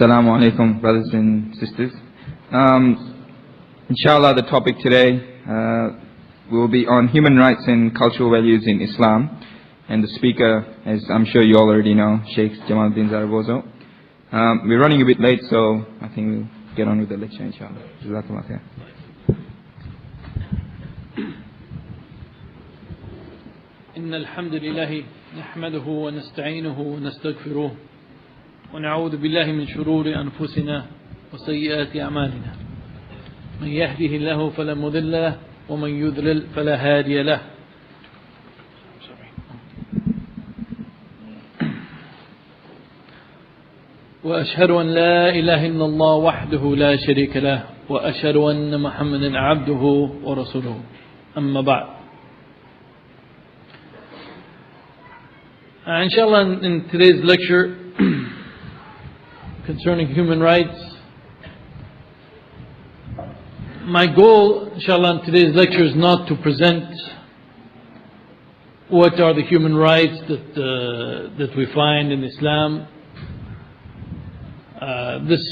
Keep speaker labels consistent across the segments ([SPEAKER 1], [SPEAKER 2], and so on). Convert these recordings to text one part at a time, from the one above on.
[SPEAKER 1] Assalamu alaikum, brothers and sisters. Inshallah, the topic today will be on human rights and cultural values in Islam. And the speaker, as I'm sure you all already know, Sheikh Jamaluddin Zarabozo. We're running a bit late, so I think we'll get on with the lecture, inshallah. Jazakallah khair.
[SPEAKER 2] إن الحمد لله نحمده ونستعينه ونستغفره ونعوذ بالله من شرور أنفسنا وسيئات أعمالنا من يهده الله فلا مضل له ومن يضلل فلا هادي له وأشهد أن لا إله إلا الله وحده لا شريك له وأشهد أن محمدا عبده ورسوله أما بعد. Inshallah, in today's lecture concerning human rights, my goal, inshallah, in today's lecture is not to present what are the human rights that we find in Islam. This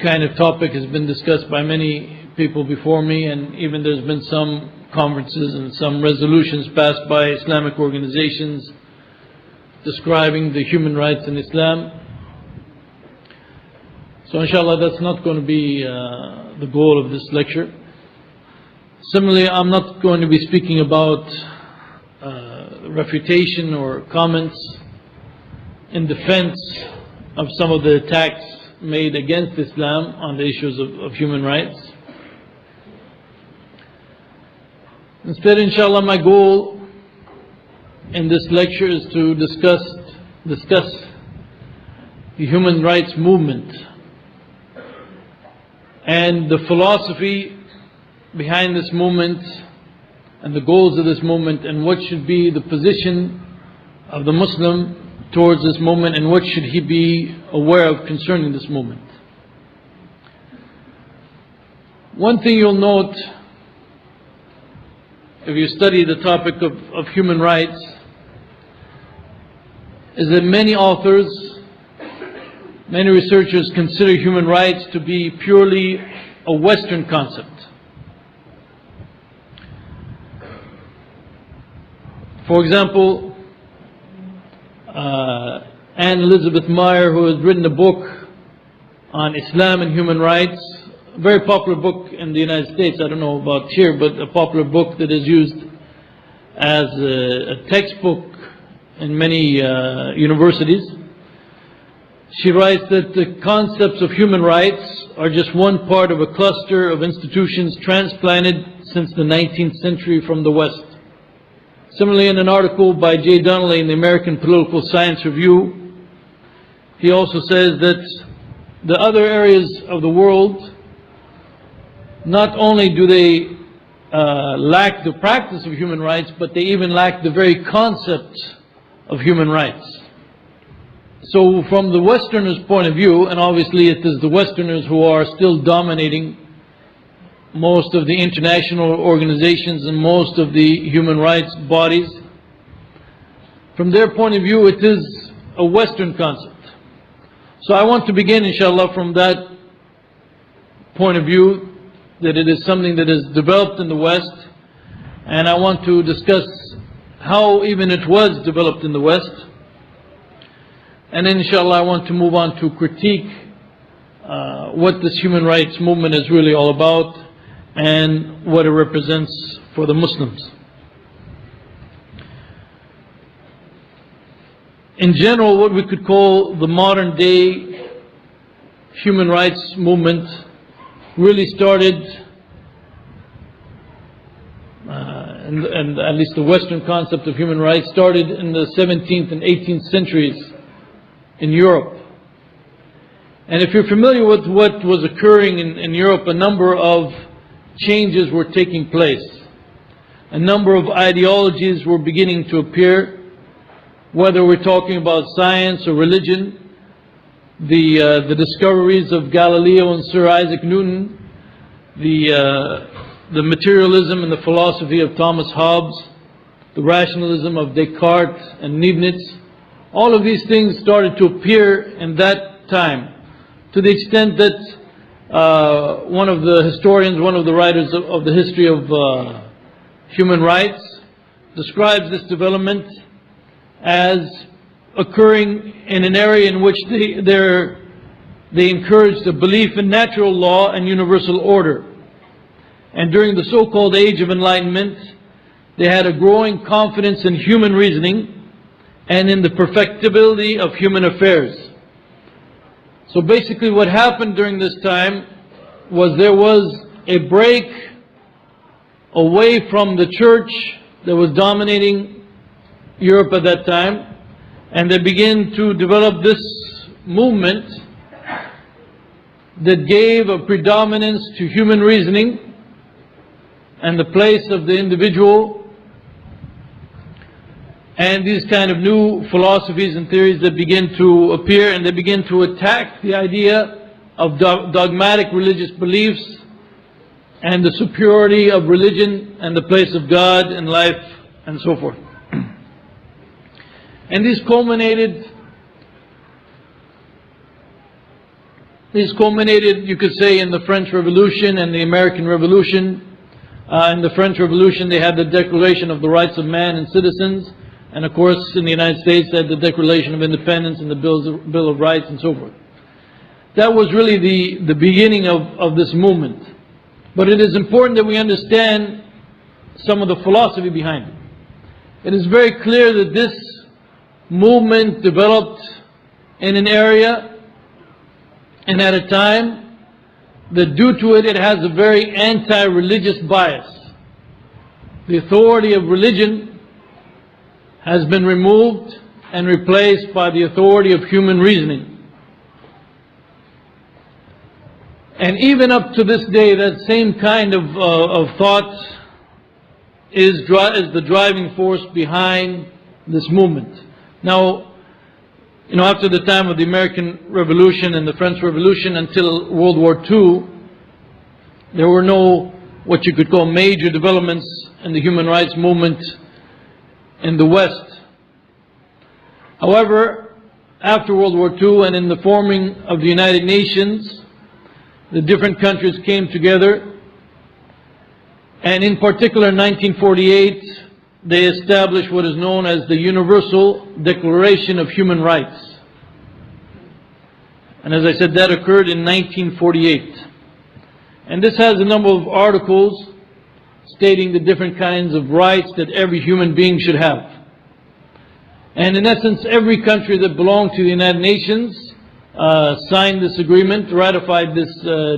[SPEAKER 2] kind of topic has been discussed by many people before me, and even there's been some conferences and some resolutions passed by Islamic organizations describing the human rights in Islam. So inshallah, that's not going to be the goal of this lecture. Similarly, I'm not going to be speaking about refutation or comments in defense of some of the attacks made against Islam on the issues of human rights. Instead, inshallah, my goal in this lecture is to discuss the human rights movement and the philosophy behind this movement and the goals of this movement, and what should be the position of the Muslim towards this movement, and what should he be aware of concerning this movement. One thing you'll note if you study the topic of human rights is that many authors, many researchers consider human rights to be purely a Western concept. For example, Anne Elizabeth Meyer, who has written a book on Islam and human rights, a very popular book in the United States, I don't know about here, but a popular book that is used as a textbook in many universities. She writes that the concepts of human rights are just one part of a cluster of institutions transplanted since the 19th century from the West. Similarly, in an article by Jay Donnelly in the American Political Science Review, he also says that the other areas of the world, not only do they lack the practice of human rights, but they even lack the very concept of human rights. So from the Westerners' point of view, and obviously it is the Westerners who are still dominating most of the international organizations and most of the human rights bodies, from their point of view it is a Western concept. So I want to begin, inshallah, from that point of view, that it is something that is developed in the West, and I want to discuss how even it was developed in the West. And then inshallah I want to move on to critique what this human rights movement is really all about and what it represents for the Muslims. In general, what we could call the modern day human rights movement really started, and at least the Western concept of human rights started in the 17th and 18th centuries in Europe. And if you're familiar with what was occurring in Europe, a number of changes were taking place. A number of ideologies were beginning to appear, whether we're talking about science or religion. The discoveries of Galileo and Sir Isaac Newton, the materialism and the philosophy of Thomas Hobbes, the rationalism of Descartes and Leibniz, all of these things started to appear in that time to the extent that one of the historians, one of the writers of the history of human rights, describes this development as occurring in an area in which they encouraged a belief in natural law and universal order. And during the so-called Age of Enlightenment, they had a growing confidence in human reasoning and in the perfectibility of human affairs. So basically what happened during this time was there was a break away from the church that was dominating Europe at that time, and they began to develop this movement that gave a predominance to human reasoning and the place of the individual, and these kind of new philosophies and theories that begin to appear, and they begin to attack the idea of dogmatic religious beliefs and the superiority of religion and the place of God in life and so forth. And these culminated, you could say, in the French Revolution and the American Revolution. In the French Revolution, they had the Declaration of the Rights of Man and Citizens. And of course, in the United States, they had the Declaration of Independence and the Bill of Rights and so forth. That was really the beginning of this movement. But it is important that we understand some of the philosophy behind it. It is very clear that this movement developed in an area and at a time that due to it, it has a very anti-religious bias. The authority of religion has been removed and replaced by the authority of human reasoning. And even up to this day, that same kind of thought is the driving force behind this movement. Now, after the time of the American Revolution and the French Revolution until World War II, there were no, what you could call, major developments in the human rights movement in the West. However, after World War II and in the forming of the United Nations, the different countries came together, and in particular in 1948, they established what is known as the Universal Declaration of Human Rights. And as I said, that occurred in 1948. And this has a number of articles stating the different kinds of rights that every human being should have. And in essence, every country that belonged to the United Nations signed this agreement, ratified this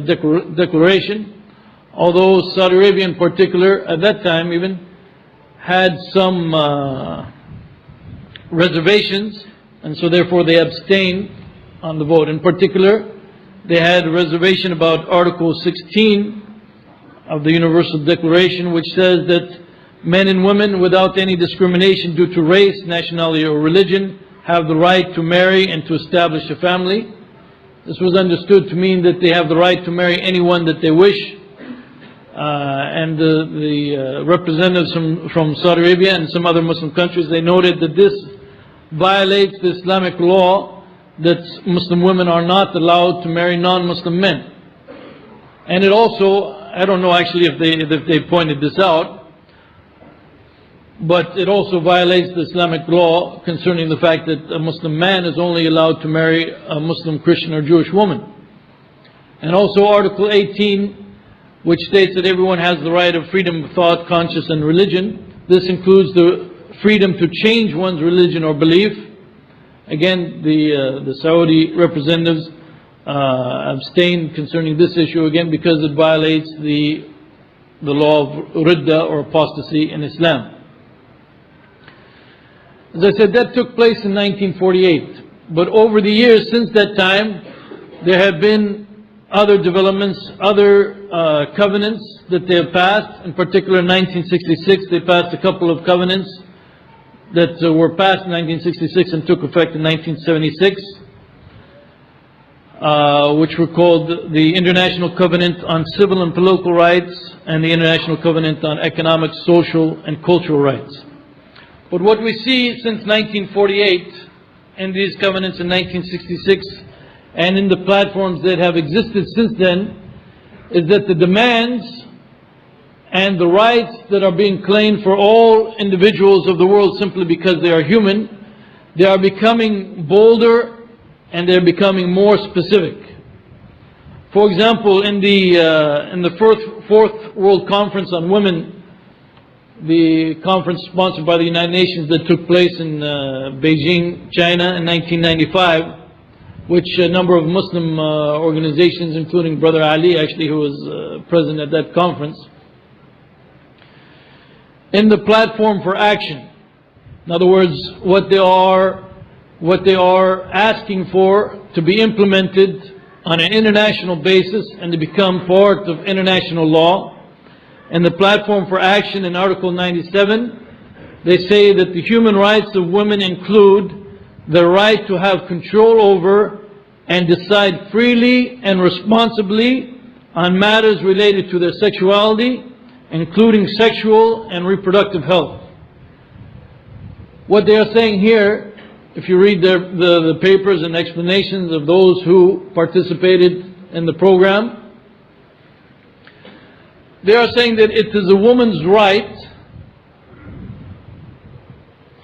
[SPEAKER 2] declaration, although Saudi Arabia in particular, at that time even, had some reservations, and so therefore they abstained on the vote. In particular, they had a reservation about Article 16 of the Universal Declaration, which says that men and women, without any discrimination due to race, nationality, or religion, have the right to marry and to establish a family. This was understood to mean that they have the right to marry anyone that they wish. And the representatives from Saudi Arabia and some other Muslim countries, they noted that this violates the Islamic law that Muslim women are not allowed to marry non-Muslim men. And it also, I don't know actually if they pointed this out, but it also violates the Islamic law concerning the fact that a Muslim man is only allowed to marry a Muslim, Christian, or Jewish woman. And also Article 18, which states that everyone has the right of freedom of thought, conscience, and religion. This includes the freedom to change one's religion or belief. Again, the Saudi representatives abstained concerning this issue, again, because it violates the law of ridda, or apostasy, in Islam. As I said, that took place in 1948. But over the years since that time, there have been other developments, other covenants that they have passed. In particular, in 1966, they passed a couple of covenants that were passed in 1966 and took effect in 1976, which were called the International Covenant on Civil and Political Rights and the International Covenant on Economic, Social, and Cultural Rights. But what we see since 1948 and these covenants in 1966 and in the platforms that have existed since then, is that the demands and the rights that are being claimed for all individuals of the world simply because they are human, they are becoming bolder and they're becoming more specific. For example, in the fourth World Conference on Women, the conference sponsored by the United Nations that took place in Beijing, China in 1995, which a number of Muslim organizations, including Brother Ali actually, who was present at that conference, in the platform for action. In other words, what they are asking for to be implemented on an international basis and to become part of international law. And the platform for action in Article 97, they say that the human rights of women include the right to have control over and decide freely and responsibly on matters related to their sexuality, including sexual and reproductive health. What they are saying here, if you read the papers and explanations of those who participated in the program, they are saying that it is a woman's right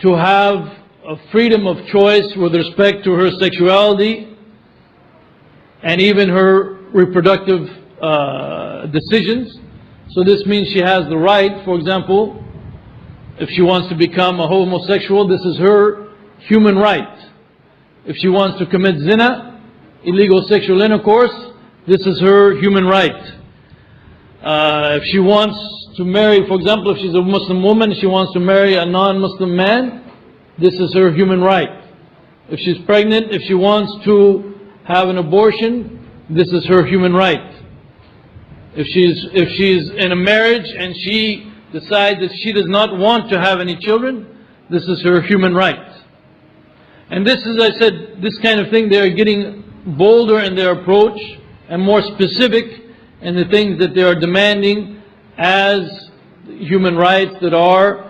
[SPEAKER 2] to have a freedom of choice with respect to her sexuality and even her reproductive decisions. So this means she has the right, for example, if she wants to become a homosexual, this is her human right. If she wants to commit zina, illegal sexual intercourse, this is her human right. If she wants to marry, for example, if she's a Muslim woman, she wants to marry a non-Muslim man, this is her human right. If she's pregnant, if she wants to have an abortion, this is her human right. If she's in a marriage and she decides that she does not want to have any children, this is her human right. And this, as I said, this kind of thing, they are getting bolder in their approach and more specific in the things that they are demanding as human rights that are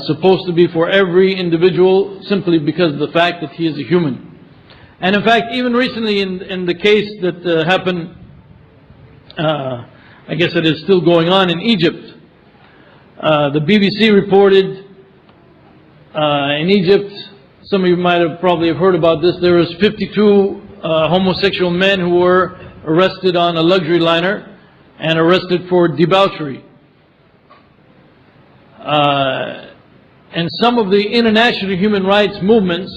[SPEAKER 2] supposed to be for every individual simply because of the fact that he is a human. And in fact, even recently in the case that happened, I guess it is still going on in Egypt, the BBC reported in Egypt, some of you might have probably heard about this, there was 52 homosexual men who were arrested on a luxury liner and arrested for debauchery. And some of the international human rights movements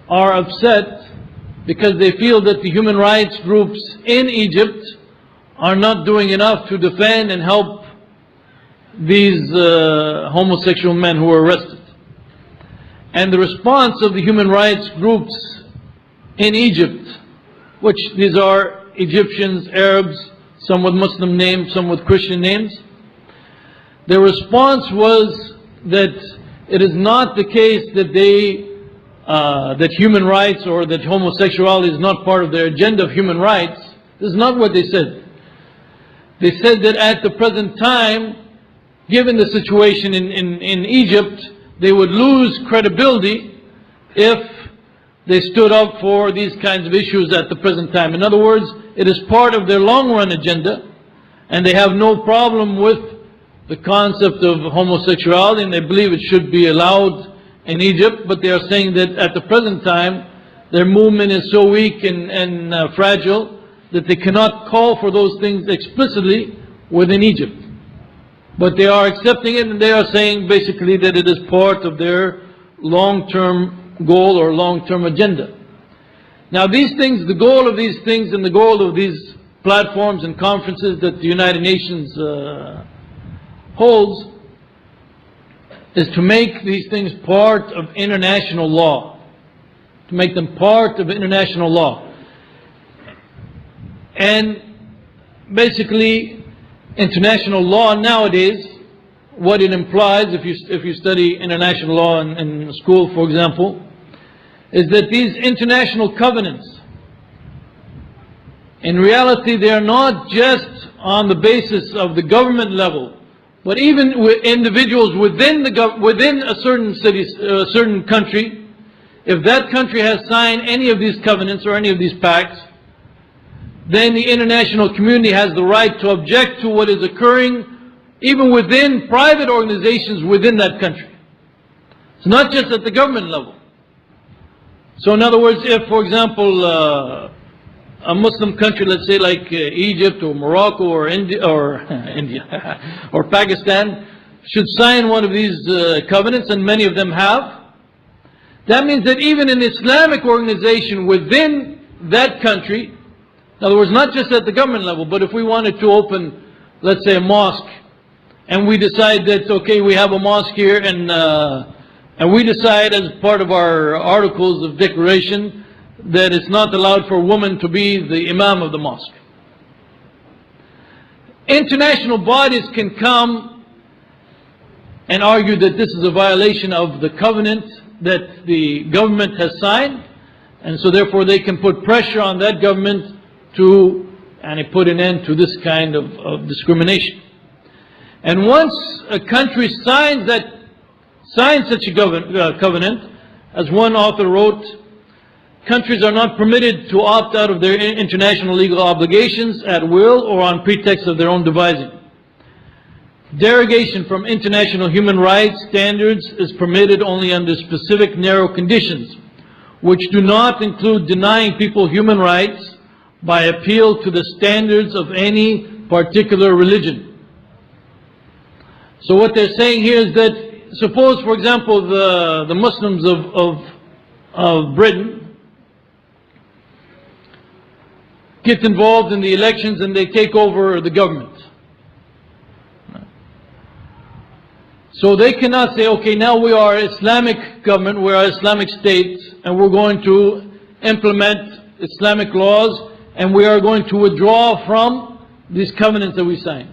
[SPEAKER 2] are upset because they feel that the human rights groups in Egypt are not doing enough to defend and help these homosexual men who were arrested. And the response of the human rights groups in Egypt, which these are Egyptians, Arabs, some with Muslim names, some with Christian names, their response was that it is not the case that that human rights or that homosexuality is not part of their agenda of human rights. This is not what they said. They said that at the present time, given the situation in Egypt, they would lose credibility if they stood up for these kinds of issues at the present time. In other words, it is part of their long-run agenda, and they have no problem with the concept of homosexuality, and they believe it should be allowed in Egypt, but they are saying that at the present time, their movement is so weak and fragile that they cannot call for those things explicitly within Egypt. But they are accepting it, and they are saying basically that it is part of their long-term goal or long-term agenda. Now these things, the goal of these things and the goal of these platforms and conferences that the United Nations holds is to make these things part of international law. To make them part of international law. And basically, international law nowadays, what it implies, if you study international law in school, for example, is that these international covenants, in reality, they are not just on the basis of the government level, but even with individuals within a certain city, a certain country, if that country has signed any of these covenants or any of these pacts, then the international community has the right to object to what is occurring even within private organizations within that country. It's not just at the government level. So in other words, if, for example, a Muslim country, let's say like Egypt or Morocco or India or Pakistan, should sign one of these covenants, and many of them have, that means that even an Islamic organization within that country, in other words, not just at the government level, but if we wanted to open, let's say, a mosque, and we decide that, okay, we have a mosque here, and we decide as part of our articles of declaration that it's not allowed for a woman to be the imam of the mosque. International bodies can come and argue that this is a violation of the covenant that the government has signed, and so therefore they can put pressure on that government to put an end to this kind of discrimination. And once a country signs such a covenant, as one author wrote, countries are not permitted to opt out of their international legal obligations at will or on pretext of their own devising. Derogation from international human rights standards is permitted only under specific narrow conditions, which do not include denying people human rights by appeal to the standards of any particular religion. So what they're saying here is that, suppose, for example, the Muslims of Britain get involved in the elections and they take over the government. So they cannot say, okay, now we are Islamic government, we are Islamic state, and we're going to implement Islamic laws, and we are going to withdraw from these covenants that we signed.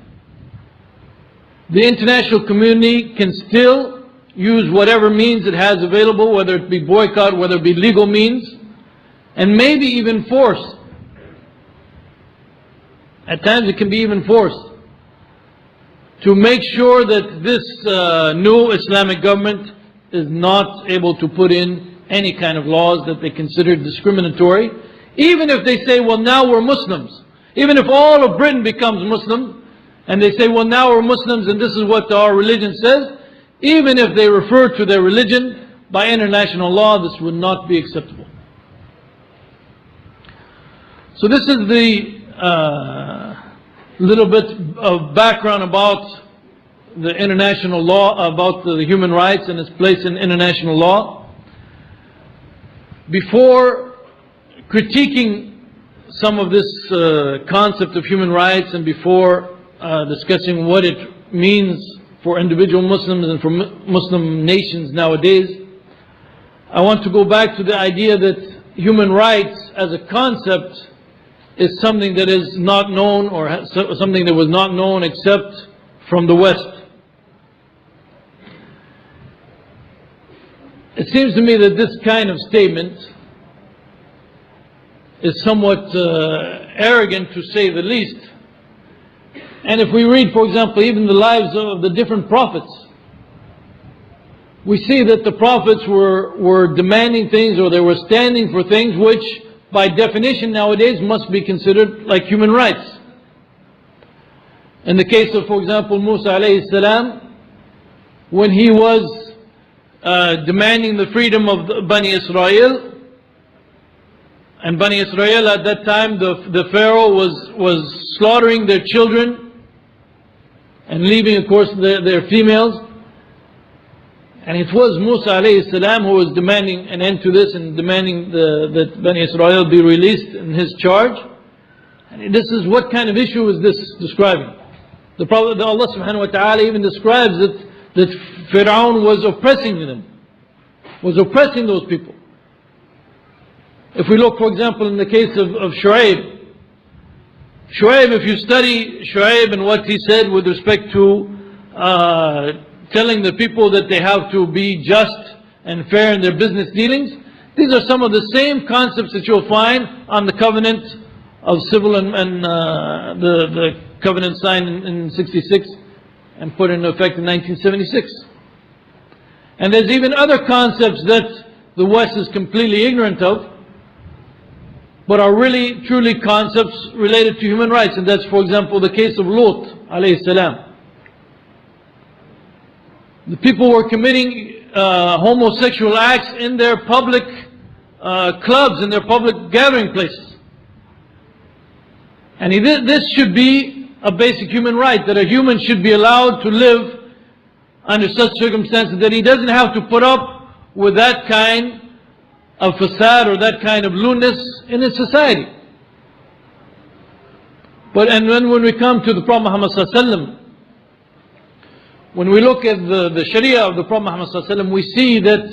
[SPEAKER 2] The international community can still use whatever means it has available, whether it be boycott, whether it be legal means, and maybe even force. At times it can be even forced to make sure that this new Islamic government is not able to put in any kind of laws that they consider discriminatory. Even if they say, well, now we're Muslims. Even if all of Britain becomes Muslim, and they say, well, now we're Muslims and this is what our religion says, even if they refer to their religion by international law, this would not be acceptable. So this is the little bit of background about the international law, about the human rights and its place in international law. Before critiquing some of this concept of human rights, and before discussing what it means for individual Muslims and for Muslim nations nowadays, I want to go back to the idea that human rights as a concept is something that is not known, or something that was not known except from the West. It seems to me that this kind of statement is somewhat arrogant, to say the least. And if we read, for example, even the lives of the different prophets, we see that the prophets were demanding things, or they were standing for things which by definition nowadays must be considered like human rights. In the case of, for example, Musa alayhi salam, when he was demanding the freedom of the Bani Israel, and Bani Israel at that time, the Pharaoh was slaughtering their children and leaving, of course, their females. And it was Musa alayhi salam who was demanding an end to this, and demanding that Bani Israel be released in his charge. And this is, what kind of issue is this describing? The Prophet, Allah subhanahu wa ta'ala even describes that Fir'aun was oppressing them, was oppressing those people. If we look, for example, in the case of Shu'aib, if you study Shu'aib and what he said with respect to telling the people that they have to be just and fair in their business dealings, these are some of the same concepts that you'll find on the covenant of civil and the covenant signed in 66 and put into effect in 1976. And there's even other concepts that the West is completely ignorant of, but are really, truly concepts related to human rights. And that's, for example, the case of Lut, alayhi salam. The people were committing homosexual acts in their public clubs, in their public gathering places. And this should be a basic human right, that a human should be allowed to live under such circumstances, that he doesn't have to put up with that kind of facade or that kind of lewdness in his society. And when we come to the Prophet Muhammad sallallahu alaihi wasallam, when we look at the Sharia of the Prophet Muhammad sallallahu alaihi wasallam, we see that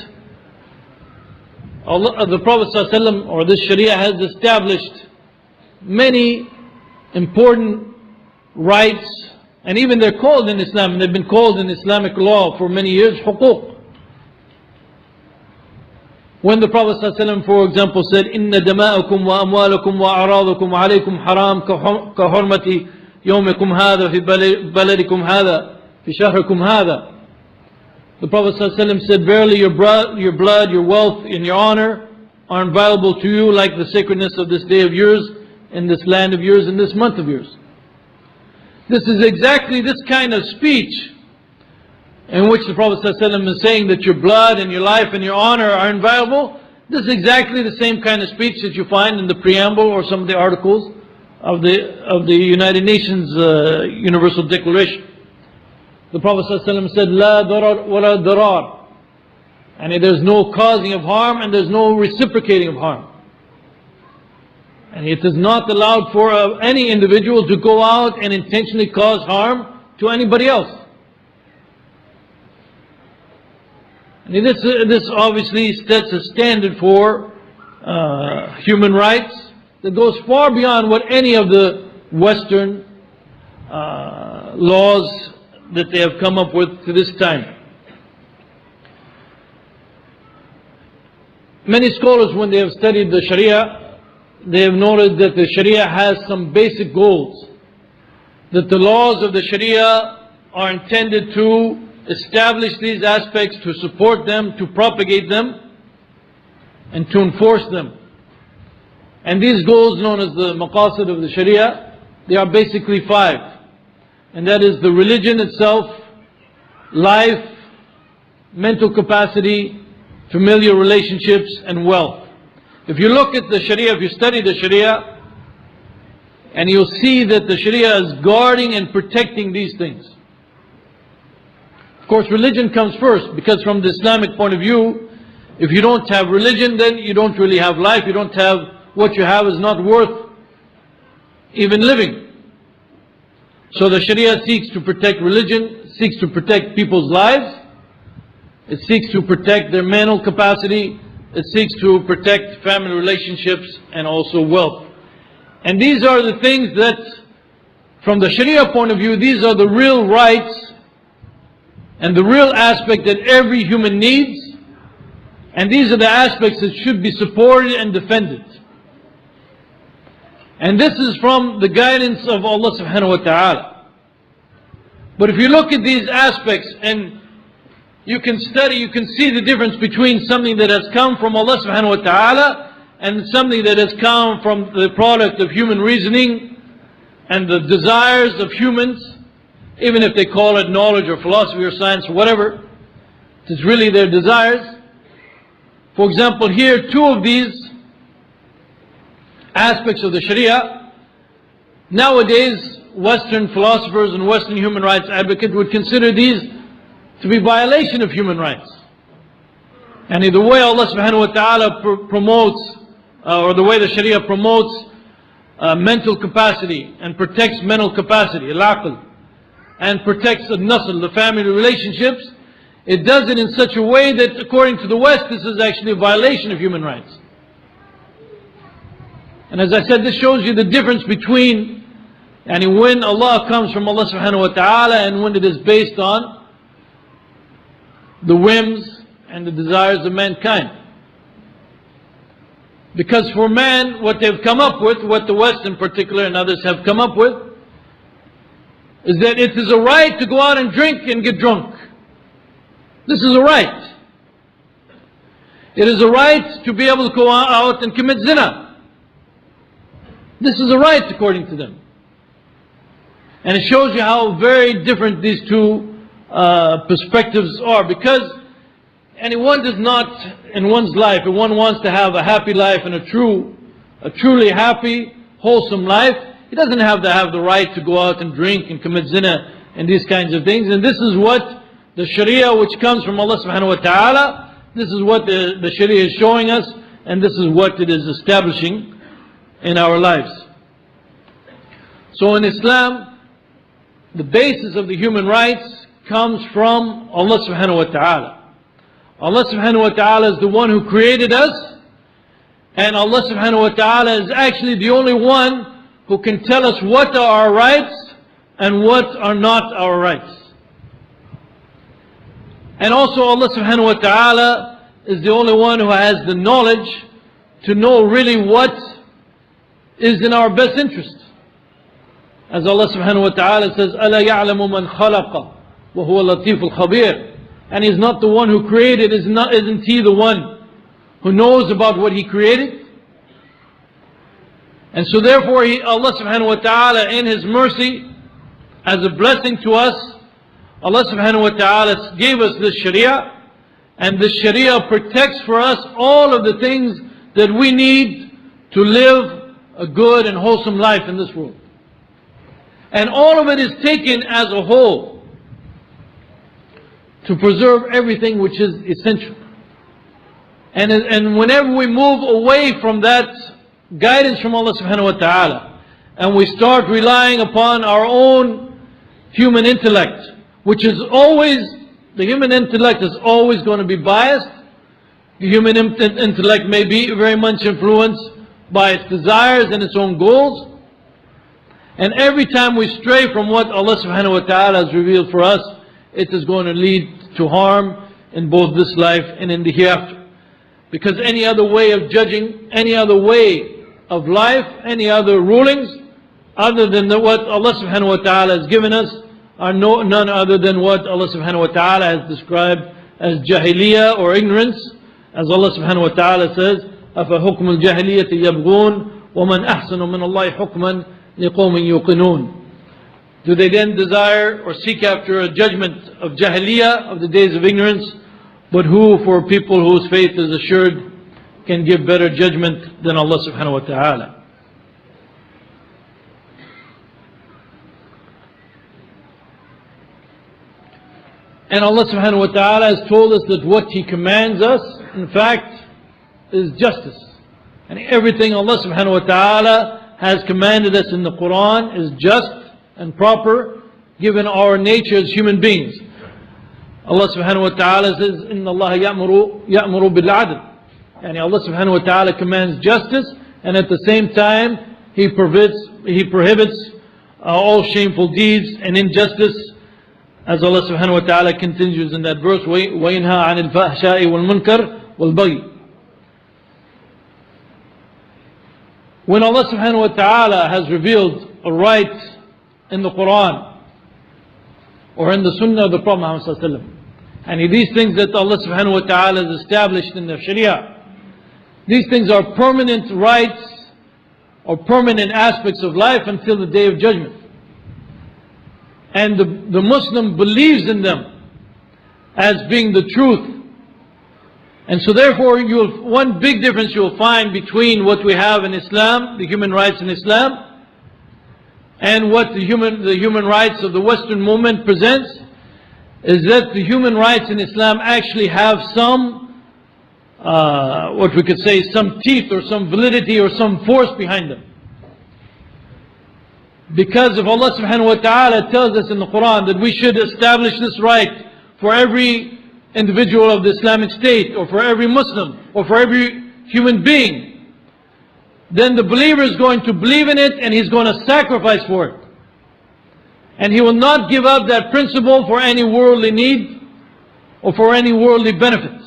[SPEAKER 2] the Prophet sallallahu alaihi wasallam, or this Sharia, has established many important rights, and even they're called in Islam, and they've been called in Islamic law for many years, huquq. When the Prophet ﷺ, for example, said, إِنَّ دَمَاءَكُمْ وَأَمْوَالَكُمْ وَأَعْرَاضَكُمْ عَلَيْكُمْ حَرَامٌ كَحُرْمَةِ يَوْمِكُمْ هَذَا فِي بَلَدِكُمْ هَذَا فِي شَهْرِكُمْ هَذَا. The Prophet ﷺ said, verily your blood, your wealth, and your honor are inviolable to you like the sacredness of this day of yours, in this land of yours, in this month of yours. This is exactly this kind of speech in which the Prophet ﷺ is saying that your blood and your life and your honor are inviolable. This is exactly the same kind of speech that you find in the preamble or some of the articles of the United Nations Universal Declaration. The Prophet ﷺ said, "La darar wa la darar," and there's no causing of harm and there's no reciprocating of harm. And it is not allowed for any individual to go out and intentionally cause harm to anybody else. And this obviously sets a standard for human rights that goes far beyond what any of the Western laws that they have come up with to this time. Many scholars, when they have studied the Sharia, they have noted that the Sharia has some basic goals. That the laws of the Sharia are intended to establish these aspects, to support them, to propagate them, and to enforce them. And these goals, known as the maqasid of the Sharia, they are basically 5. And that is the religion itself, life, mental capacity, familiar relationships, and wealth. If you look at the Sharia, if you study the Sharia, and you'll see that the Sharia is guarding and protecting these things. Of course, religion comes first, because from the Islamic point of view, if you don't have religion, then you don't really have life. You don't have, what you have is not worth even living. So the Sharia seeks to protect religion, seeks to protect people's lives, it seeks to protect their mental capacity, it seeks to protect family relationships and also wealth. And these are the things that, from the Sharia point of view, these are the real rights and the real aspect that every human needs. And these are the aspects that should be supported and defended. And this is from the guidance of Allah subhanahu wa ta'ala. But if you look at these aspects and you can study, you can see the difference between something that has come from Allah subhanahu wa ta'ala and something that has come from the product of human reasoning and the desires of humans, even if they call it knowledge or philosophy or science or whatever. It's really their desires. For example, here, 2 of these aspects of the Sharia, nowadays Western philosophers and Western human rights advocates would consider these to be violation of human rights. And the way Allah subhanahu wa ta'ala promotes, or the way the Sharia promotes mental capacity and protects mental capacity, al-aql, and protects the nasl, the family relationships, it does it in such a way that according to the West, this is actually a violation of human rights. And as I said, this shows you the difference between when Allah comes from Allah subhanahu wa ta'ala and when it is based on the whims and the desires of mankind. Because for man, what they've come up with, what the West in particular and others have come up with, is that it is a right to go out and drink and get drunk. This is a right. It is a right to be able to go out and commit zina. This is a right according to them. And it shows you how very different these two perspectives are. Because anyone does not, in one's life, if one wants to have a happy life and a truly happy, wholesome life, he doesn't have to have the right to go out and drink and commit zina and these kinds of things. And this is what the Sharia, which comes from Allah subhanahu wa ta'ala, this is what the Sharia is showing us, and this is what it is establishing in our lives. So in Islam, the basis of the human rights comes from Allah subhanahu wa ta'ala. Allah subhanahu wa ta'ala is the one who created us, and Allah subhanahu wa ta'ala is actually the only one who can tell us what are our rights and what are not our rights. And also Allah subhanahu wa ta'ala is the only one who has the knowledge to know really what is in our best interest. As Allah subhanahu wa ta'ala says, أَلَا يَعْلَمُ مَنْ خَلَقَ وَهُوَ اللَّطِيفُ الْخَبِيرُ. And He's not the one who created, isn't He the one who knows about what He created? And so therefore Allah subhanahu wa ta'ala in His mercy, as a blessing to us, Allah subhanahu wa ta'ala gave us this Sharia, and this Sharia protects for us all of the things that we need to live a good and wholesome life in this world. And all of it is taken as a whole to preserve everything which is essential. And whenever we move away from that guidance from Allah subhanahu wa ta'ala, and we start relying upon our own human intellect, which is always, the human intellect is always going to be biased. The human intellect may be very much influenced by its desires and its own goals. And every time we stray from what Allah subhanahu wa ta'ala has revealed for us, it is going to lead to harm in both this life and in the hereafter. Because any other way of judging, any other way of life, any other rulings, other than what Allah subhanahu wa ta'ala has given us, are none other than what Allah subhanahu wa ta'ala has described as jahiliyyah or ignorance. As Allah subhanahu wa ta'ala says, أَفَحُكْمُ الْجَاهِلِيَّةِ يَبْغُونَ وَمَنْ أَحْسَنُ مِنَ اللَّهِ حُكْمًا لِقَوْمٍ يُوقِنُونَ. Do they then desire or seek after a judgment of jahiliyyah, of the days of ignorance, but who, for people whose faith is assured, can give better judgment than Allah subhanahu wa ta'ala? And Allah subhanahu wa ta'ala has told us that what He commands us, in fact, is justice. And everything Allah subhanahu wa ta'ala has commanded us in the Quran is just and proper, given our nature as human beings. Allah subhanahu wa ta'ala says, إِنَّ اللَّهَ يَأْمُرُ بِالْعَدْلِ. And Allah subhanahu wa ta'ala commands justice, and at the same time He prohibits all shameful deeds and injustice. As Allah subhanahu wa ta'ala continues in that verse, وَيَنْهَى عَنِ الْفَحْشَاءِ وَالْمُنْكَرِ وَالْبَغْيِ. When Allah subhanahu wa ta'ala has revealed a right in the Quran or in the Sunnah of the Prophet Muhammad sallallahu alaihi wasallam, and these things that Allah subhanahu wa ta'ala has established in the Sharia, these things are permanent rights or permanent aspects of life until the Day of Judgment. And the Muslim believes in them as being the truth. And so therefore, one big difference you'll find between what we have in Islam, the human rights in Islam, and what the human rights of the Western movement presents, is that the human rights in Islam actually have some, what we could say, some teeth or some validity or some force behind them. Because if Allah subhanahu wa ta'ala tells us in the Quran that we should establish this right for every individual of the Islamic State, or for every Muslim, or for every human being, then the believer is going to believe in it and he's going to sacrifice for it. And he will not give up that principle for any worldly need or for any worldly benefit.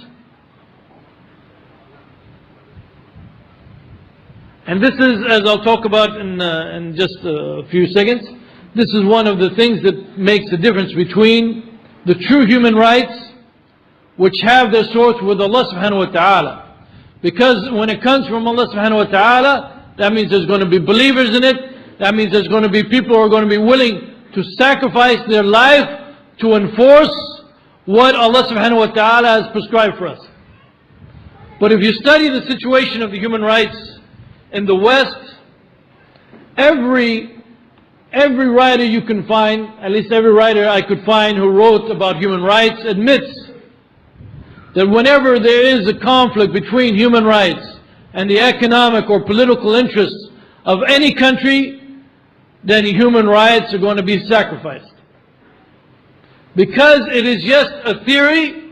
[SPEAKER 2] And this is, as I'll talk about in just a few seconds, this is one of the things that makes the difference between the true human rights, which have their source with Allah subhanahu wa ta'ala. Because when it comes from Allah subhanahu wa ta'ala, that means there's going to be believers in it. That means there's going to be people who are going to be willing to sacrifice their life to enforce what Allah subhanahu wa ta'ala has prescribed for us. But if you study the situation of the human rights in the West, every writer you can find, at least every writer I could find who wrote about human rights, admits that whenever there is a conflict between human rights and the economic or political interests of any country, then human rights are going to be sacrificed. Because it is just a theory,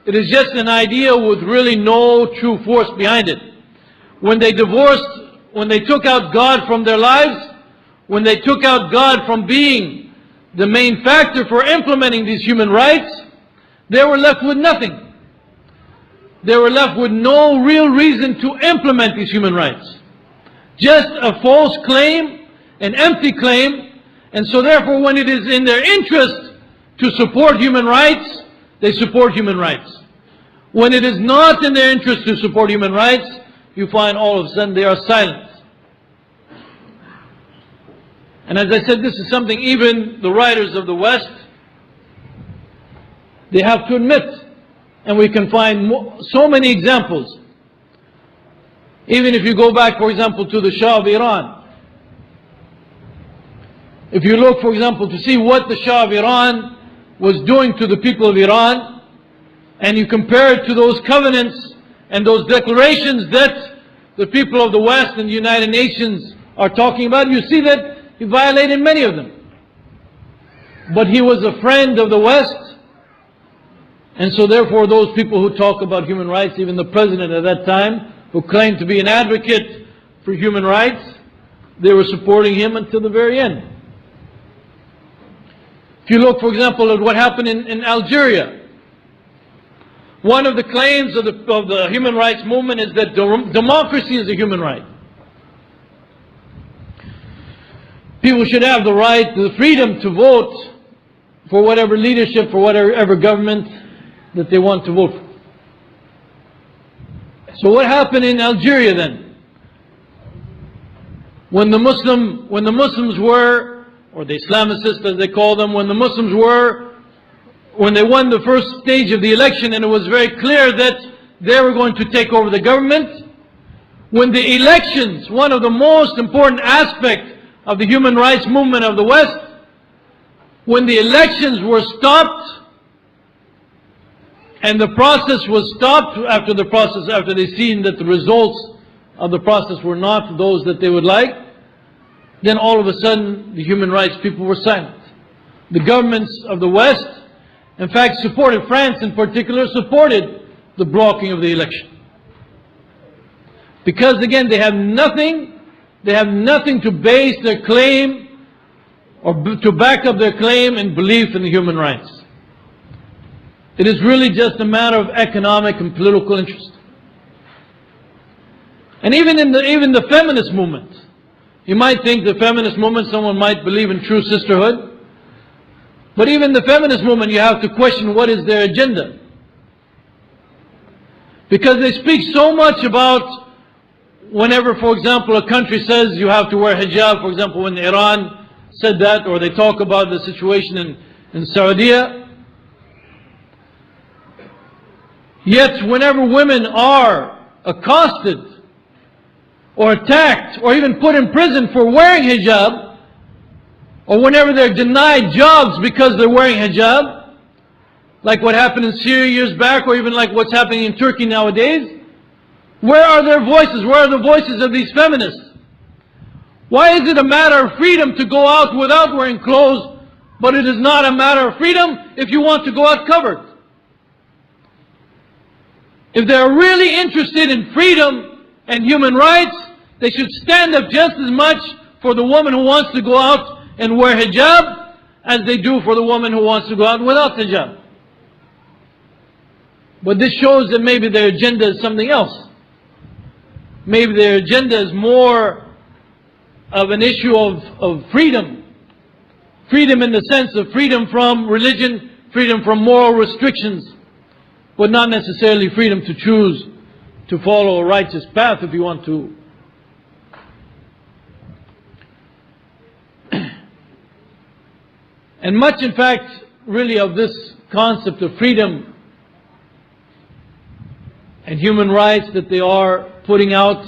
[SPEAKER 2] it is just an idea with really no true force behind it. When they took out God from their lives, when they took out God from being the main factor for implementing these human rights, they were left with nothing. They were left with no real reason to implement these human rights. Just a false claim, an empty claim, and so therefore when it is in their interest to support human rights, they support human rights. When it is not in their interest to support human rights, you find all of a sudden they are silent. And as I said, this is something even the writers of the West, they have to admit. And we can find so many examples. Even if you go back, for example, to the Shah of Iran. If you look, for example, to see what the Shah of Iran was doing to the people of Iran, and you compare it to those covenants and those declarations that the people of the West and the United Nations are talking about, you see that he violated many of them. But he was a friend of the West, and so therefore those people who talk about human rights, even the president at that time, who claimed to be an advocate for human rights, they were supporting him until the very end. If you look, for example, at what happened in Algeria, one of the claims of the human rights movement is that democracy is a human right. People should have the right, the freedom to vote for whatever leadership, for whatever government that they want to vote for. So what happened in Algeria then? When the Muslims were, or the Islamicists as they call them, when they won the first stage of the election and it was very clear that they were going to take over the government, when the elections, one of the most important aspects of the human rights movement of the West, when the elections were stopped and the process was stopped after they seen that the results of the process were not those that they would like, then all of a sudden the human rights people were silent. The governments of the West, in fact, supported, France in particular, supported the blocking of the election. Because again, they have nothing to base their claim or to back up their claim and belief in the human rights. It is really just a matter of economic and political interest. And even the feminist movement, you might think the feminist movement, someone might believe in true sisterhood. But even the feminist movement, you have to question what is their agenda. Because they speak so much about whenever, for example, a country says you have to wear hijab, for example, when Iran said that, or they talk about the situation in Saudi. Yet whenever women are accosted or attacked or even put in prison for wearing hijab, or whenever they're denied jobs because they're wearing hijab, like what happened in Syria years back, or even like what's happening in Turkey nowadays, where are their voices? Where are the voices of these feminists? Why is it a matter of freedom to go out without wearing clothes, but it is not a matter of freedom if you want to go out covered? If they're really interested in freedom and human rights, they should stand up just as much for the woman who wants to go out and wear hijab as they do for the woman who wants to go out without hijab. But this shows that maybe their agenda is something else. Maybe their agenda is more of an issue of freedom. Freedom in the sense of freedom from religion, freedom from moral restrictions. but not necessarily freedom to choose to follow a righteous path if you want to. And much, in fact, really of this concept of freedom and human rights that they are putting out,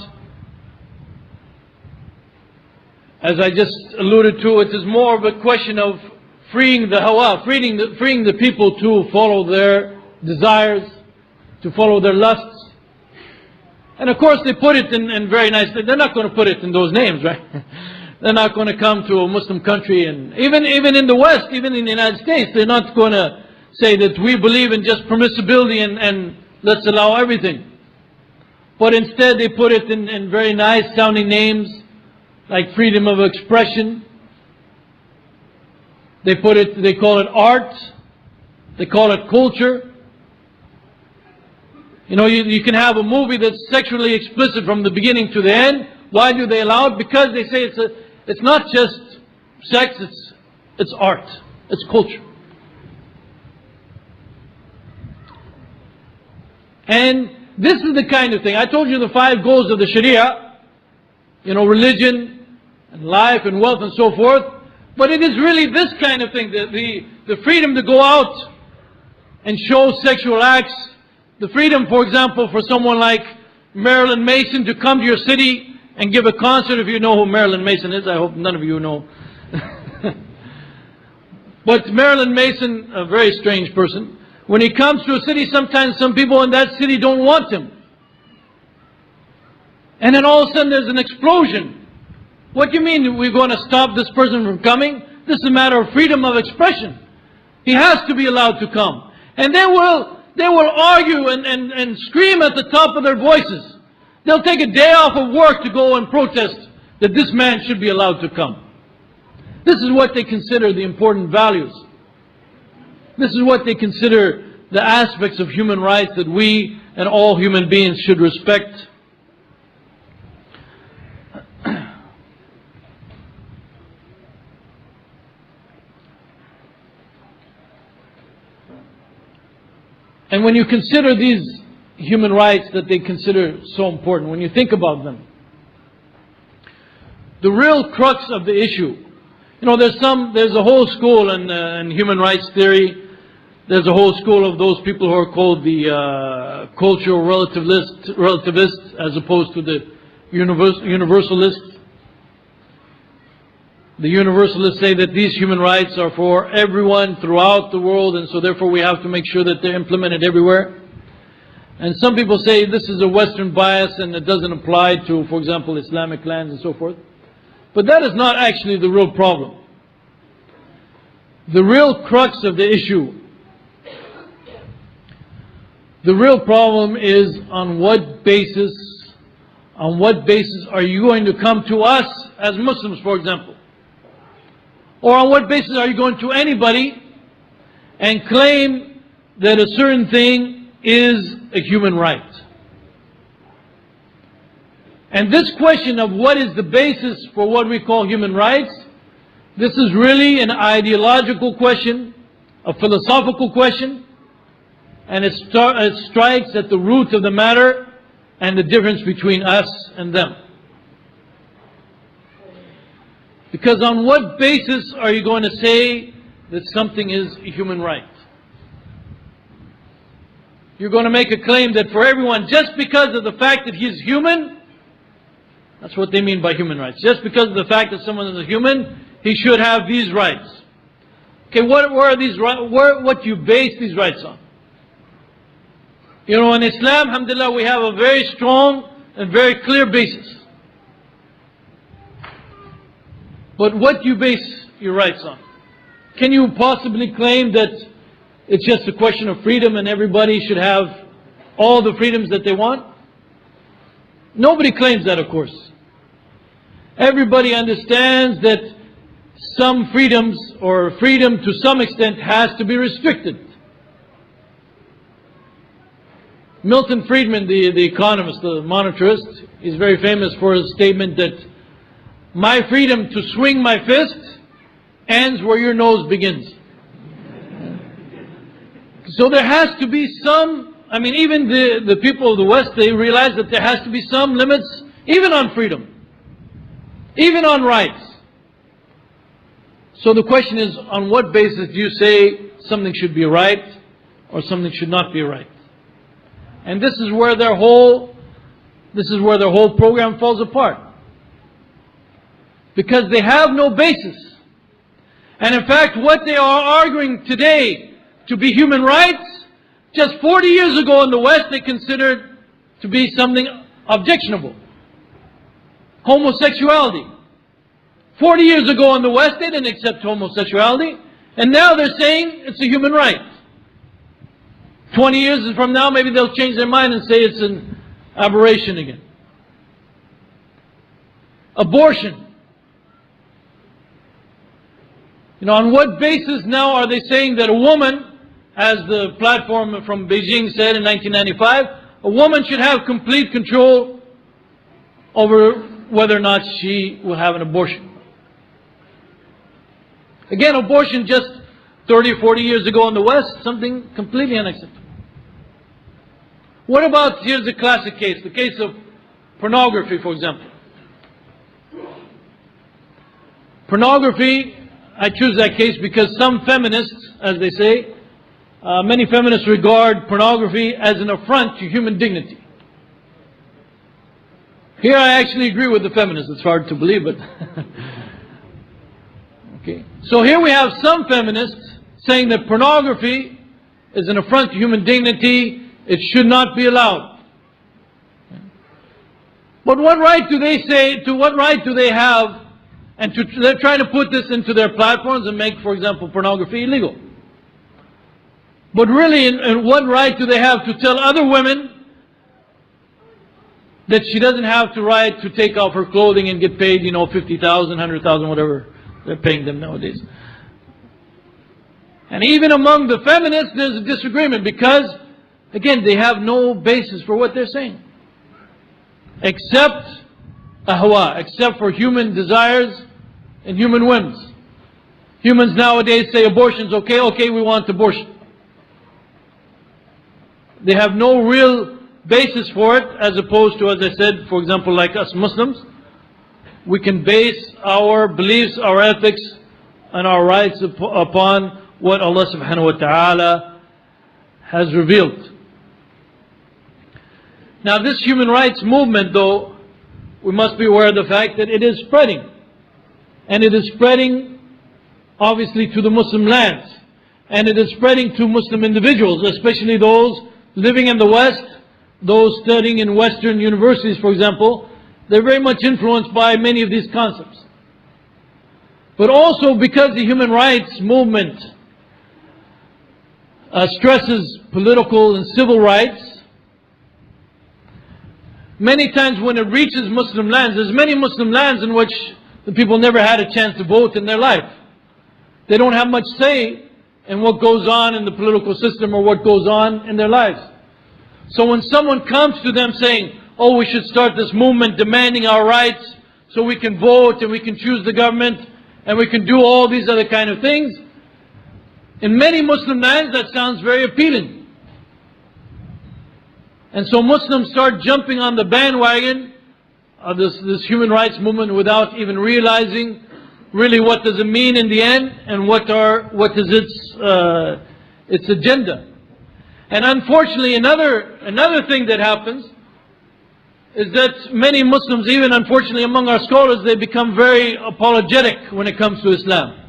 [SPEAKER 2] as I just alluded to, it is more of a question of freeing the hawa, freeing the people to follow their desires, to follow their lusts. And of course they put it in very nice, they're not going to put it in those names, right? They're not going to come to a Muslim country, and even in the West, even in the United States, they're not going to say that we believe in just permissibility and let's allow everything. But instead they put it in very nice sounding names, like freedom of expression. They call it art, they call it culture. You know, you can have a movie that's sexually explicit from the beginning to the end. Why do they allow it? Because they say it's not just sex, it's art, it's culture. And this is the kind of thing. I told you the 5 goals of the Sharia, you know, religion and life and wealth and so forth. But it is really this kind of thing, the freedom to go out and show sexual acts, the freedom, for example, for someone like Marilyn Mason to come to your city and give a concert. If you know who Marilyn Mason is, I hope none of you know. But Marilyn Mason, a very strange person, when he comes to a city, sometimes some people in that city don't want him. And then all of a sudden there's an explosion. What do you mean we're going to stop this person from coming? This is a matter of freedom of expression. He has to be allowed to come. And they will argue and scream at the top of their voices. They'll take a day off of work to go and protest that this man should be allowed to come. This is what they consider the important values. This is what they consider the aspects of human rights that we and all human beings should respect. And when you consider these human rights that they consider so important, when you think about them, the real crux of the issue, you know, there's a whole school in human rights theory. There's a whole school of those people who are called the cultural relativists as opposed to the universalists. The universalists say that these human rights are for everyone throughout the world, and so therefore we have to make sure that they're implemented everywhere. And some people say this is a Western bias and it doesn't apply to, for example, Islamic lands and so forth. But that is not actually the real problem. The real crux of the issue, the real problem is on what basis are you going to come to us as Muslims, for example? Or on what basis are you going to anybody and claim that a certain thing is a human right? And this question of what is the basis for what we call human rights, this is really an ideological question, a philosophical question, and it strikes at the root of the matter and the difference between us and them. Because on what basis are you going to say that something is a human right? You're going to make a claim that for everyone, just because of the fact that he's human, that's what they mean by human rights. Just because of the fact that someone is a human, he should have these rights. Okay, what are these rights? What do you base these rights on? You know, in Islam, alhamdulillah, we have a very strong and very clear basis. But what do you base your rights on? Can you possibly claim that it's just a question of freedom and everybody should have all the freedoms that they want? Nobody claims that, of course. Everybody understands that some freedoms, or freedom to some extent, has to be restricted. Milton Friedman, the economist, the monetarist, is very famous for his statement that my freedom to swing my fist ends where your nose begins. So there has to be some I mean, even the people of the West, they realize that there has to be some limits, even on freedom, even on rights. So the question is, on what basis do you say something should be right or something should not be right? And this is where their whole program falls apart. Because they have no basis. And in fact, what they are arguing today to be human rights, just 40 years ago in the West, they considered to be something objectionable. Homosexuality. 40 years ago in the West, they didn't accept homosexuality. And now they're saying it's a human right. 20 years from now, maybe they'll change their mind and say it's an aberration again. Abortion. You know, on what basis now are they saying that a woman, as the platform from Beijing said in 1995, a woman should have complete control over whether or not she will have an abortion? Again, abortion just 30 or 40 years ago in the West, something completely unacceptable. What about, here's a classic case, the case of pornography, for example. Pornography, I choose that case because some feminists, as they say, many feminists regard pornography as an affront to human dignity. Here I actually agree with the feminists. It's hard to believe, but okay. So here we have some feminists saying that pornography is an affront to human dignity. It should not be allowed. But what right do they say, to what right do they have, and they're trying to put this into their platforms and make, for example, pornography illegal. But really, in what right do they have to tell other women that she doesn't have the right to take off her clothing and get paid, you know, 50,000, 100,000, whatever they're paying them nowadays? And even among the feminists, there's a disagreement because, again, they have no basis for what they're saying. Except ahwa, except for human desires and human whims. Humans nowadays say abortion's okay, okay, we want abortion. They have no real basis for it, as opposed to, as I said, for example, like us Muslims, we can base our beliefs, our ethics, and our rights upon what Allah subhanahu wa ta'ala has revealed. Now this human rights movement, though, we must be aware of the fact that it is spreading. And it is spreading, obviously, to the Muslim lands. And it is spreading to Muslim individuals, especially those living in the West, those studying in Western universities, for example. They're very much influenced by many of these concepts. But also because the human rights movement stresses political and civil rights, many times when it reaches Muslim lands, there's many Muslim lands in which the people never had a chance to vote in their life. They don't have much say in what goes on in the political system or what goes on in their lives. So when someone comes to them saying, oh, we should start this movement demanding our rights so we can vote and we can choose the government and we can do all these other kind of things, in many Muslim lands that sounds very appealing. And so Muslims start jumping on the bandwagon of this human rights movement without even realizing really what does it mean in the end and what is its agenda. And unfortunately, another thing that happens is that many Muslims, even unfortunately among our scholars, they become very apologetic when it comes to Islam.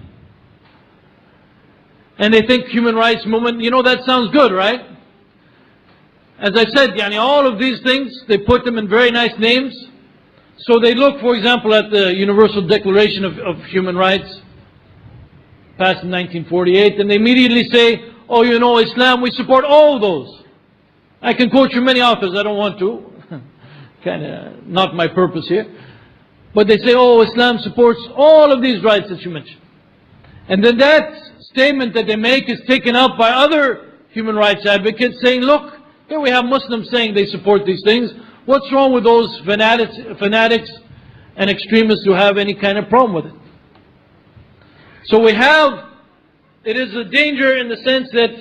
[SPEAKER 2] And they think human rights movement, you know, that sounds good, right? As I said, all of these things, they put them in very nice names. So they look, for example, at the Universal Declaration of Human Rights, passed in 1948, and they immediately say, oh, you know, Islam, we support all those. I can quote you many authors, I don't want to. Kind of not my purpose here. But they say, oh, Islam supports all of these rights that you mentioned. And then that statement that they make is taken up by other human rights advocates saying, look, here we have Muslims saying they support these things. What's wrong with those fanatics and extremists who have any kind of problem with it? So it is a danger in the sense that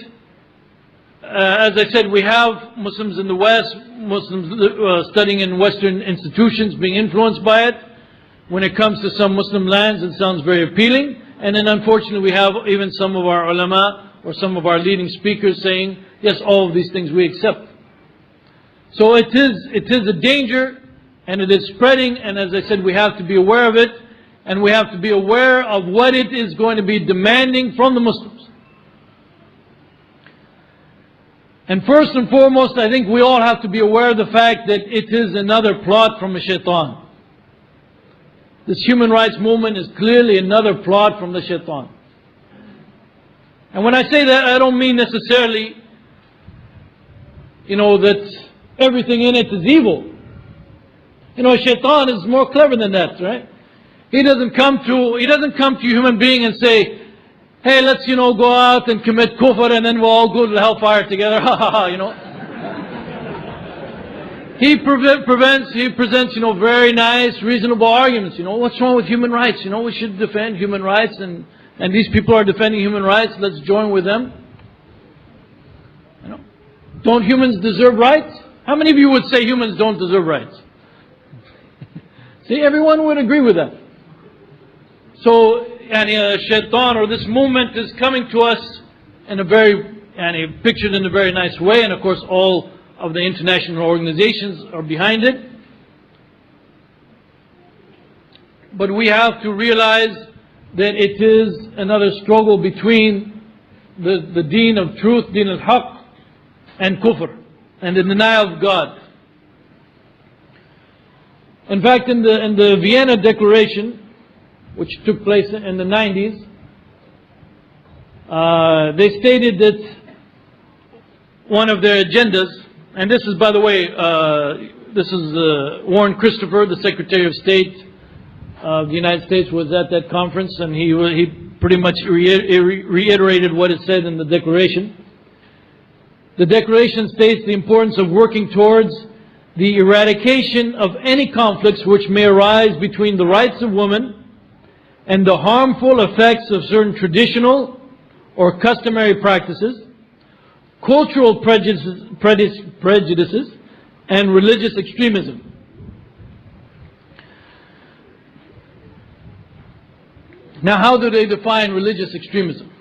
[SPEAKER 2] as I said, we have Muslims in the West, Muslims studying in Western institutions, being influenced by it. When it comes to some Muslim lands, it sounds very appealing. And then unfortunately we have even some of our ulama or some of our leading speakers saying, yes, all of these things we accept. So it is a danger, and it is spreading, and as I said, we have to be aware of it, and we have to be aware of what it is going to be demanding from the Muslims. And first and foremost, I think we all have to be aware of the fact that it is another plot from a shaitan. This human rights movement is clearly another plot from the shaitan. And when I say that, I don't mean necessarily, that everything in it is evil. Shaitan is more clever than that, right? He doesn't come to a human being and say, hey, let's, go out and commit kufr and then we'll all go to the hellfire together. Ha ha ha, He presents, very nice, reasonable arguments. What's wrong with human rights? We should defend human rights, and these people are defending human rights. Let's join with them. Don't humans deserve rights? How many of you would say humans don't deserve rights? See, everyone would agree with that. So, shaitan or this movement is coming to us in a very, pictured in a very nice way, and of course all of the international organizations are behind it. But we have to realize that it is another struggle between the deen of truth, deen al-haq, and kufr, and the denial of God. In fact, in the Vienna Declaration, which took place in the 90s, they stated that one of their agendas, and this is, by the way, this is Warren Christopher, the Secretary of State of the United States, was at that conference, and he pretty much reiterated what it said in the Declaration. The Declaration states the importance of working towards the eradication of any conflicts which may arise between the rights of women and the harmful effects of certain traditional or customary practices, cultural prejudices, and religious extremism. Now, how do they define religious extremism?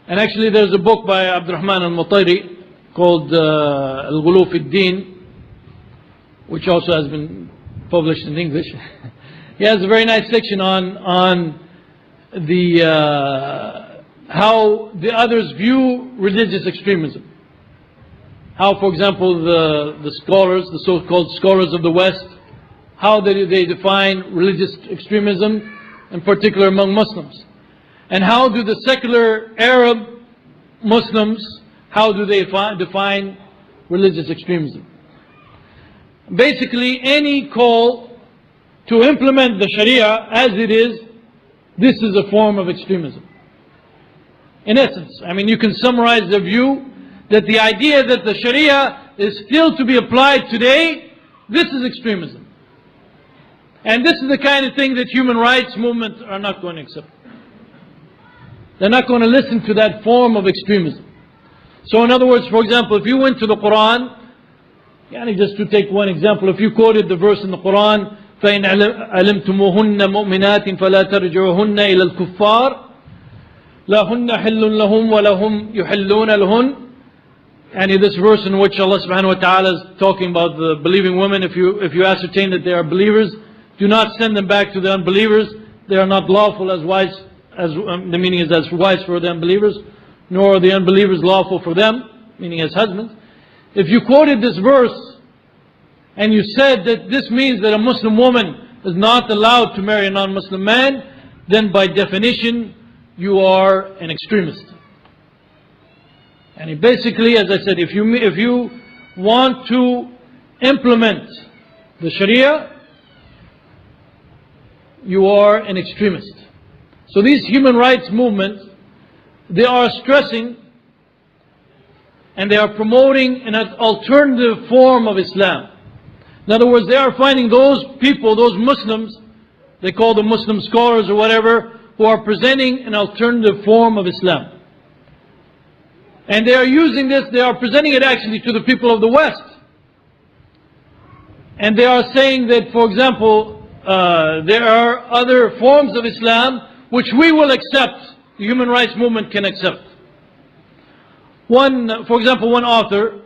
[SPEAKER 2] And actually there's a book by Abdurrahman al-Mutayri called Al-Ghulu fi ad-Din, which also has been published in English. He has a very nice section on the how the others view religious extremism. How, for example, the scholars, the so-called scholars of the West, how they define religious extremism, in particular among Muslims. And how do the secular Arab Muslims, how do they define religious extremism? Basically, any call to implement the Sharia as it is, this is a form of extremism. In essence, you can summarize the view that the idea that the Sharia is still to be applied today, this is extremism. And this is the kind of thing that human rights movements are not going to accept. They're not going to listen to that form of extremism. So in other words, for example, if you went to the Quran, just to take one example, if you quoted the verse in the Quran, فَإِنْ عَلِمْتُمُوهُنَّ مُؤْمِنَاتٍ فَلَا تَرْجِعُوهُنَّ إِلَى الْكُفَّارِ لَهُنَّ حِلٌّ لَهُمْ وَلَهُمْ يُحِلُّونَ لَهُنْ. And this verse in which Allah subhanahu wa ta'ala is talking about the believing women, if you ascertain that they are believers, do not send them back to the unbelievers. They are not lawful as wives, the meaning is as wives for the unbelievers, nor are the unbelievers lawful for them, meaning as husbands. If you quoted this verse and you said that this means that a Muslim woman is not allowed to marry a non-Muslim man, then by definition you are an extremist. And basically, as I said, if you want to implement the Sharia, you are an extremist. So these human rights movements, they are stressing and they are promoting an alternative form of Islam. In other words, they are finding those people, those Muslims, they call them Muslim scholars or whatever, who are presenting an alternative form of Islam. And they are using this, they are presenting it actually to the people of the West. And they are saying that, for example, there are other forms of Islam which we will accept, the human rights movement can accept. For example, one author,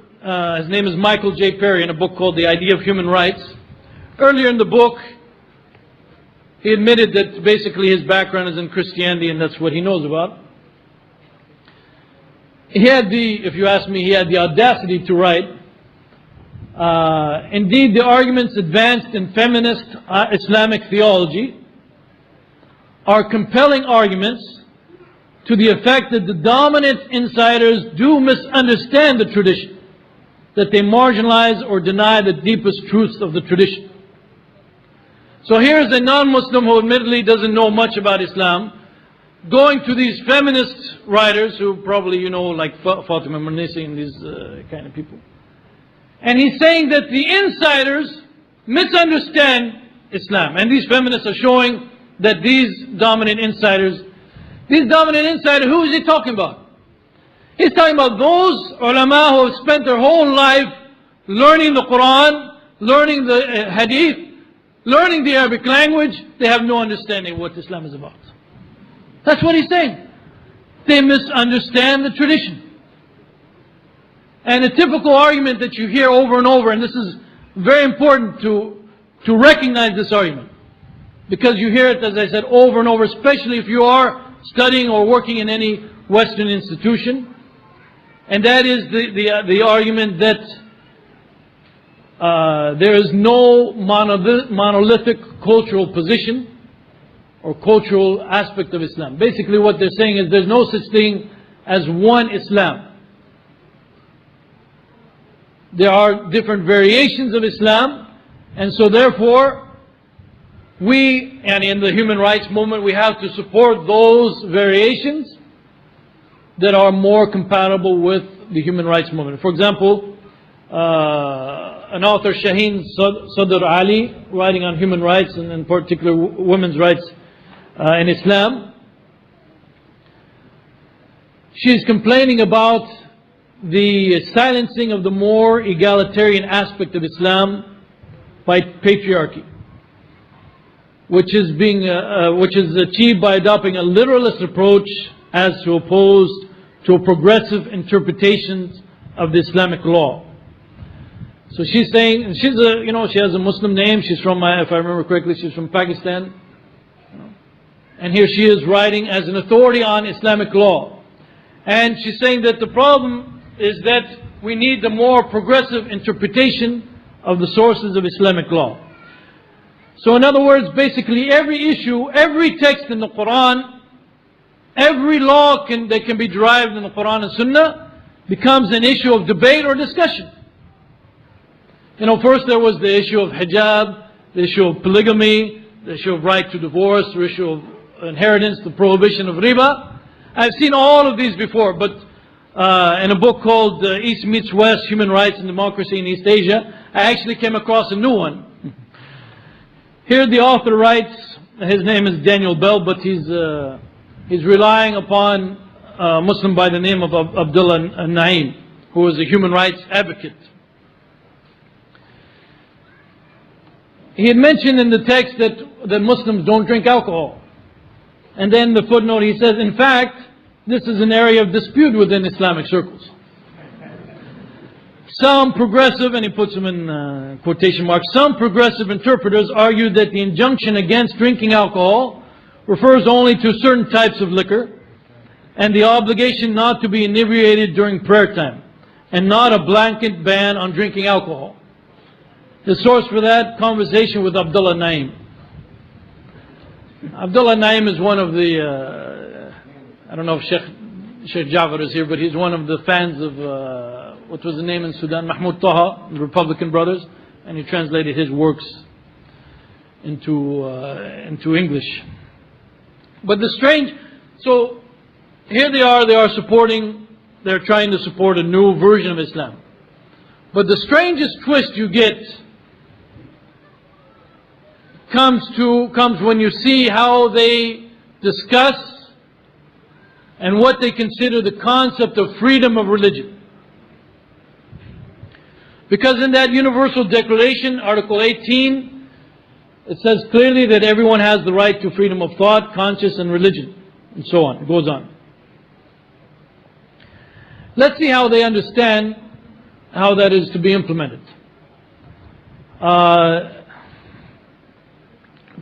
[SPEAKER 2] his name is Michael J. Perry, in a book called The Idea of Human Rights. Earlier in the book, he admitted that basically his background is in Christianity and that's what he knows about. He had if you ask me, he had the audacity to write, indeed the arguments advanced in feminist Islamic theology are compelling arguments to the effect that the dominant insiders do misunderstand the tradition, that they marginalize or deny the deepest truths of the tradition. So here's a non-Muslim who admittedly doesn't know much about Islam, going to these feminist writers who probably you know, like Fatima Marnisi and these kind of people. And he's saying that the insiders misunderstand Islam. And these feminists are showing that these dominant insiders, who is he talking about? He's talking about those ulama who have spent their whole life learning the Quran, learning the Hadith, learning the Arabic language. They have no understanding of what Islam is about. That's what he's saying. They misunderstand the tradition. And a typical argument that you hear over and over, and this is very important to recognize this argument, because you hear it, as I said, over and over, especially if you are studying or working in any Western institution. And that is the argument that there is no monolithic cultural position or cultural aspect of Islam. Basically what they're saying is there's no such thing as one Islam. There are different variations of Islam, and so therefore we, and in the human rights movement, we have to support those variations that are more compatible with the human rights movement. For example, an author, Shaheen Sadr Ali, writing on human rights and in particular women's rights in Islam, she's complaining about the silencing of the more egalitarian aspect of Islam by patriarchy, which is achieved by adopting a literalist approach as opposed to a progressive interpretation of the Islamic law. So she's saying, and she has a Muslim name. She's from, if I remember correctly, she's from Pakistan. And here she is writing as an authority on Islamic law. And she's saying that the problem is that we need the more progressive interpretation of the sources of Islamic law. So in other words, basically every issue, every text in the Quran, every law that can be derived in the Quran and Sunnah becomes an issue of debate or discussion. First there was the issue of hijab, the issue of polygamy, the issue of right to divorce, the issue of inheritance, the prohibition of riba. I've seen all of these before, but in a book called East Meets West, Human Rights and Democracy in East Asia, I actually came across a new one. Here the author writes, his name is Daniel Bell, but he's relying upon a Muslim by the name of Abdullah Naim, who is a human rights advocate. He had mentioned in the text that Muslims don't drink alcohol. And then the footnote, he says, in fact, this is an area of dispute within Islamic circles. Some progressive, and he puts them in quotation marks, some progressive interpreters argue that the injunction against drinking alcohol refers only to certain types of liquor, and the obligation not to be inebriated during prayer time, and not a blanket ban on drinking alcohol. The source for that conversation with Abdullah Naim. Abdullah Naim is one of the, I don't know if Sheikh Jafar is here, but he's one of the fans of, what was the name in Sudan? Mahmoud Taha, the Republican Brothers, and he translated his works into English. But the strange, so here they are supporting, they're trying to support a new version of Islam. But the strangest twist you get comes when you see how they discuss and what they consider the concept of freedom of religion. Because in that Universal Declaration, Article 18, it says clearly that everyone has the right to freedom of thought, conscience, and religion, and so on. It goes on. Let's see how they understand how that is to be implemented.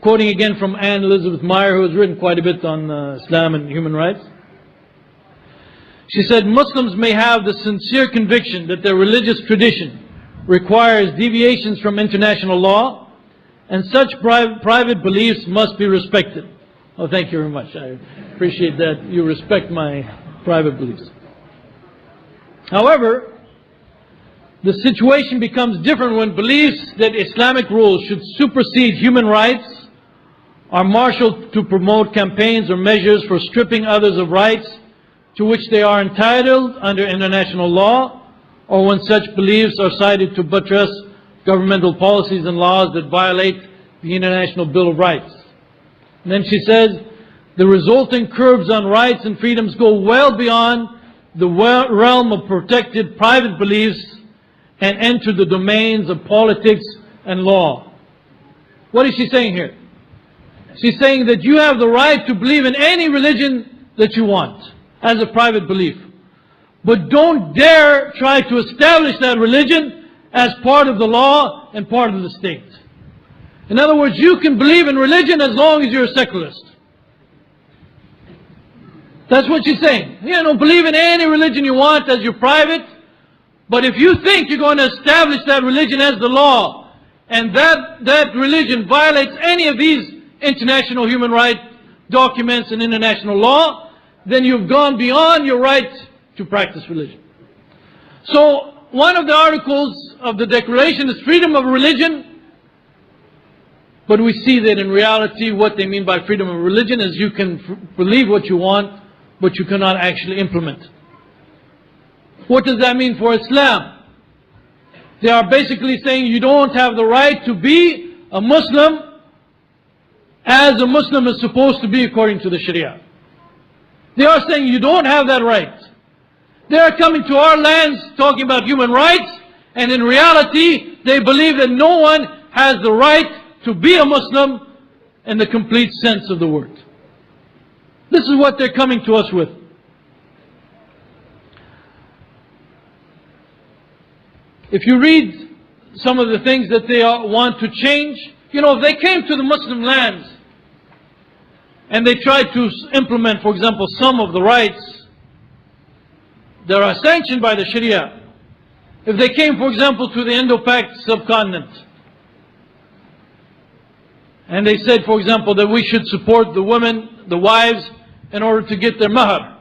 [SPEAKER 2] Quoting again from Anne Elizabeth Meyer, who has written quite a bit on Islam and human rights. She said, Muslims may have the sincere conviction that their religious tradition requires deviations from international law, and such private beliefs must be respected. Oh, thank you very much. I appreciate that you respect my private beliefs. However, the situation becomes different when beliefs that Islamic rules should supersede human rights are marshaled to promote campaigns or measures for stripping others of rights to which they are entitled under international law, or when such beliefs are cited to buttress governmental policies and laws that violate the International Bill of Rights. And then she says, the resulting curbs on rights and freedoms go well beyond the realm of protected private beliefs and enter the domains of politics and law. What is she saying here? She's saying that you have the right to believe in any religion that you want as a private belief. But don't dare try to establish that religion as part of the law and part of the state. In other words, you can believe in religion as long as you're a secularist. That's what she's saying. You know, believe in any religion you want as your private, but if you think you're going to establish that religion as the law, and that religion violates any of these international human rights documents and international law, then you've gone beyond your right to practice religion. So, one of the articles of the Declaration is freedom of religion, but we see that in reality what they mean by freedom of religion is you can believe what you want, but you cannot actually implement. What does that mean for Islam? They are basically saying you don't have the right to be a Muslim as a Muslim is supposed to be according to the Sharia. They are saying you don't have that right. They are coming to our lands talking about human rights, and in reality they believe that no one has the right to be a Muslim in the complete sense of the word. This is what they're coming to us with. If you read some of the things that they want to change, you know, if they came to the Muslim lands and they tried to implement, for example, some of the rights that are sanctioned by the Sharia, if they came, for example, to the Indo-Pak subcontinent and they said, for example, that we should support the women, the wives, in order to get their mahar,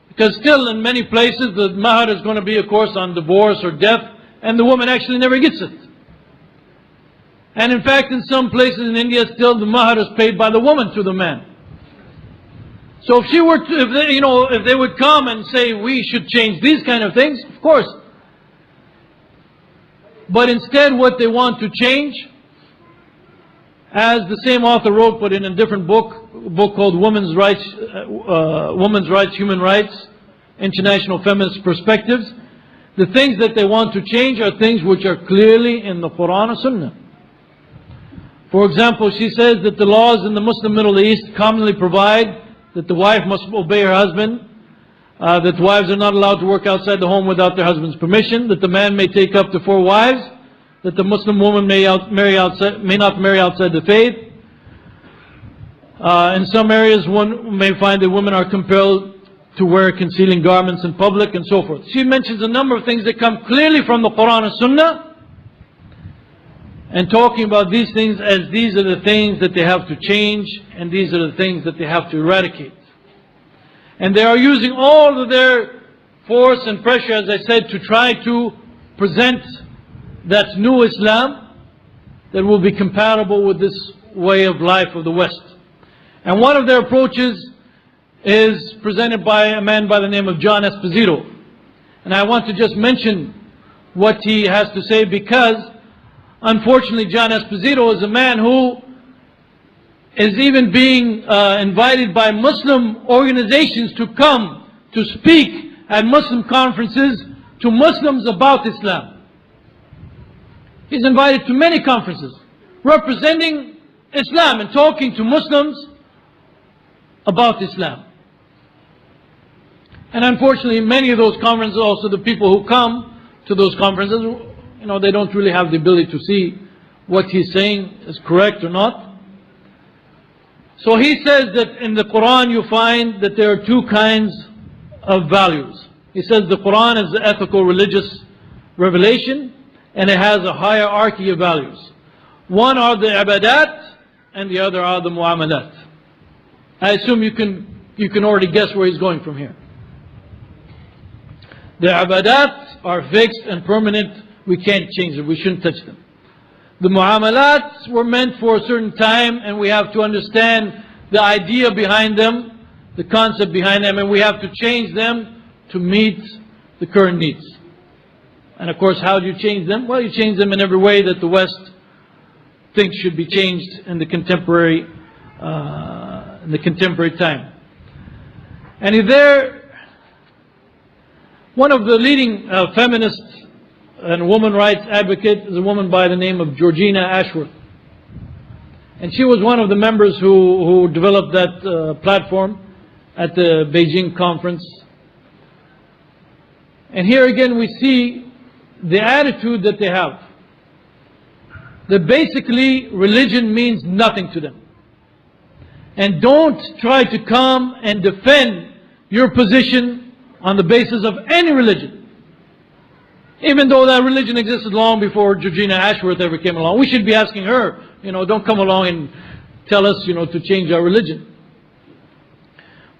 [SPEAKER 2] because still in many places the mahar is going to be, of course, on divorce or death, and the woman actually never gets it. And in fact, in some places in India, still the mahar is paid by the woman to the man. So if she were to, if they would come and say we should change these kind of things, of course. But instead, what they want to change, as the same author wrote, but in a different book, a book called Women's Rights, Human Rights, International Feminist Perspectives. The things that they want to change are things which are clearly in the Quran and Sunnah. For example, she says that the laws in the Muslim Middle East commonly provide that the wife must obey her husband, that wives are not allowed to work outside the home without their husband's permission, that the man may take up to 4 wives, that the Muslim woman may not marry outside the faith. In some areas one may find that women are compelled to wear concealing garments in public and so forth. She mentions a number of things that come clearly from the Quran and Sunnah, and talking about these things as these are the things that they have to change, and these are the things that they have to eradicate. And they are using all of their force and pressure, as I said, to try to present that new Islam that will be compatible with this way of life of the West. And one of their approaches is presented by a man by the name of John Esposito. And I want to just mention what he has to say, because unfortunately John Esposito is a man who is even being invited by Muslim organizations to come to speak at Muslim conferences to Muslims about Islam. He's invited to many conferences representing Islam and talking to Muslims about Islam. And unfortunately, many of those conferences, also the people who come to those conferences, they don't really have the ability to see what he's saying is correct or not. So he says that in the Quran you find that there are two kinds of values. He says the Quran is the ethical religious revelation, and it has a hierarchy of values. One are the ibadat and the other are the muamalat. I assume you can already guess where he's going from here. The ibadat are fixed and permanent. We can't change them. We shouldn't touch them. The muamalat were meant for a certain time, and we have to understand the idea behind them, the concept behind them, and we have to change them to meet the current needs. And of course, how do you change them? Well, you change them in every way that the West thinks should be changed in the contemporary time. And one of the leading feminists and woman rights advocate is a woman by the name of Georgina Ashworth. And she was one of the members who developed that platform at the Beijing conference. And here again we see the attitude that they have. That basically religion means nothing to them. And don't try to come and defend your position on the basis of any religion. Even though that religion existed long before Georgina Ashworth ever came along. We should be asking her, don't come along and tell us, to change our religion.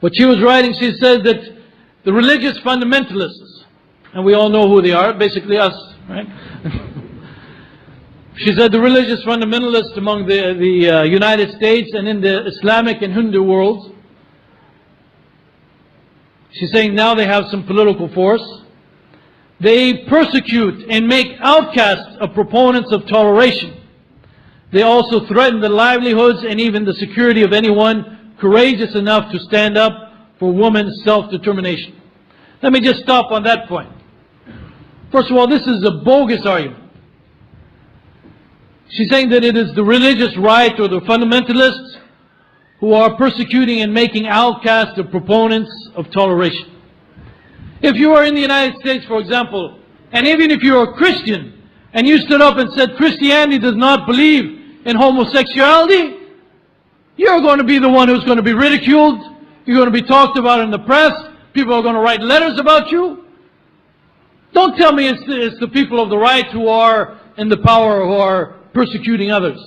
[SPEAKER 2] What she was writing, she said that the religious fundamentalists, and we all know who they are, basically us, right? She said the religious fundamentalists among the United States and in the Islamic and Hindu worlds, she's saying now they have some political force. They persecute and make outcasts of proponents of toleration. They also threaten the livelihoods and even the security of anyone courageous enough to stand up for women's self-determination. Let me just stop on that point. First of all, this is a bogus argument. She's saying that it is the religious right or the fundamentalists who are persecuting and making outcasts of proponents of toleration. If you are in the United States, for example, and even if you are a Christian, and you stood up and said Christianity does not believe in homosexuality, you're going to be the one who's going to be ridiculed, you're going to be talked about in the press, people are going to write letters about you. Don't tell me it's the people of the right who are in the power who are persecuting others.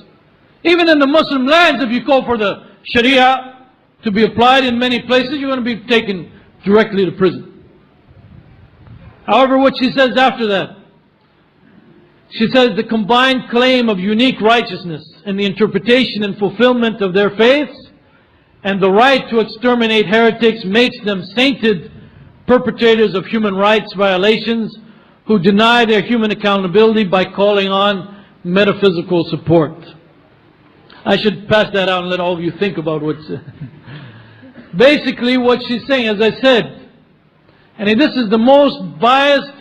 [SPEAKER 2] Even in the Muslim lands, if you call for the Sharia to be applied in many places, you're going to be taken directly to prison. However, what she says after that, she says the combined claim of unique righteousness in the interpretation and fulfillment of their faiths and the right to exterminate heretics makes them sainted perpetrators of human rights violations who deny their human accountability by calling on metaphysical support. I should pass that out and let all of you think about what's... Basically what she's saying, as I said, and this is the most biased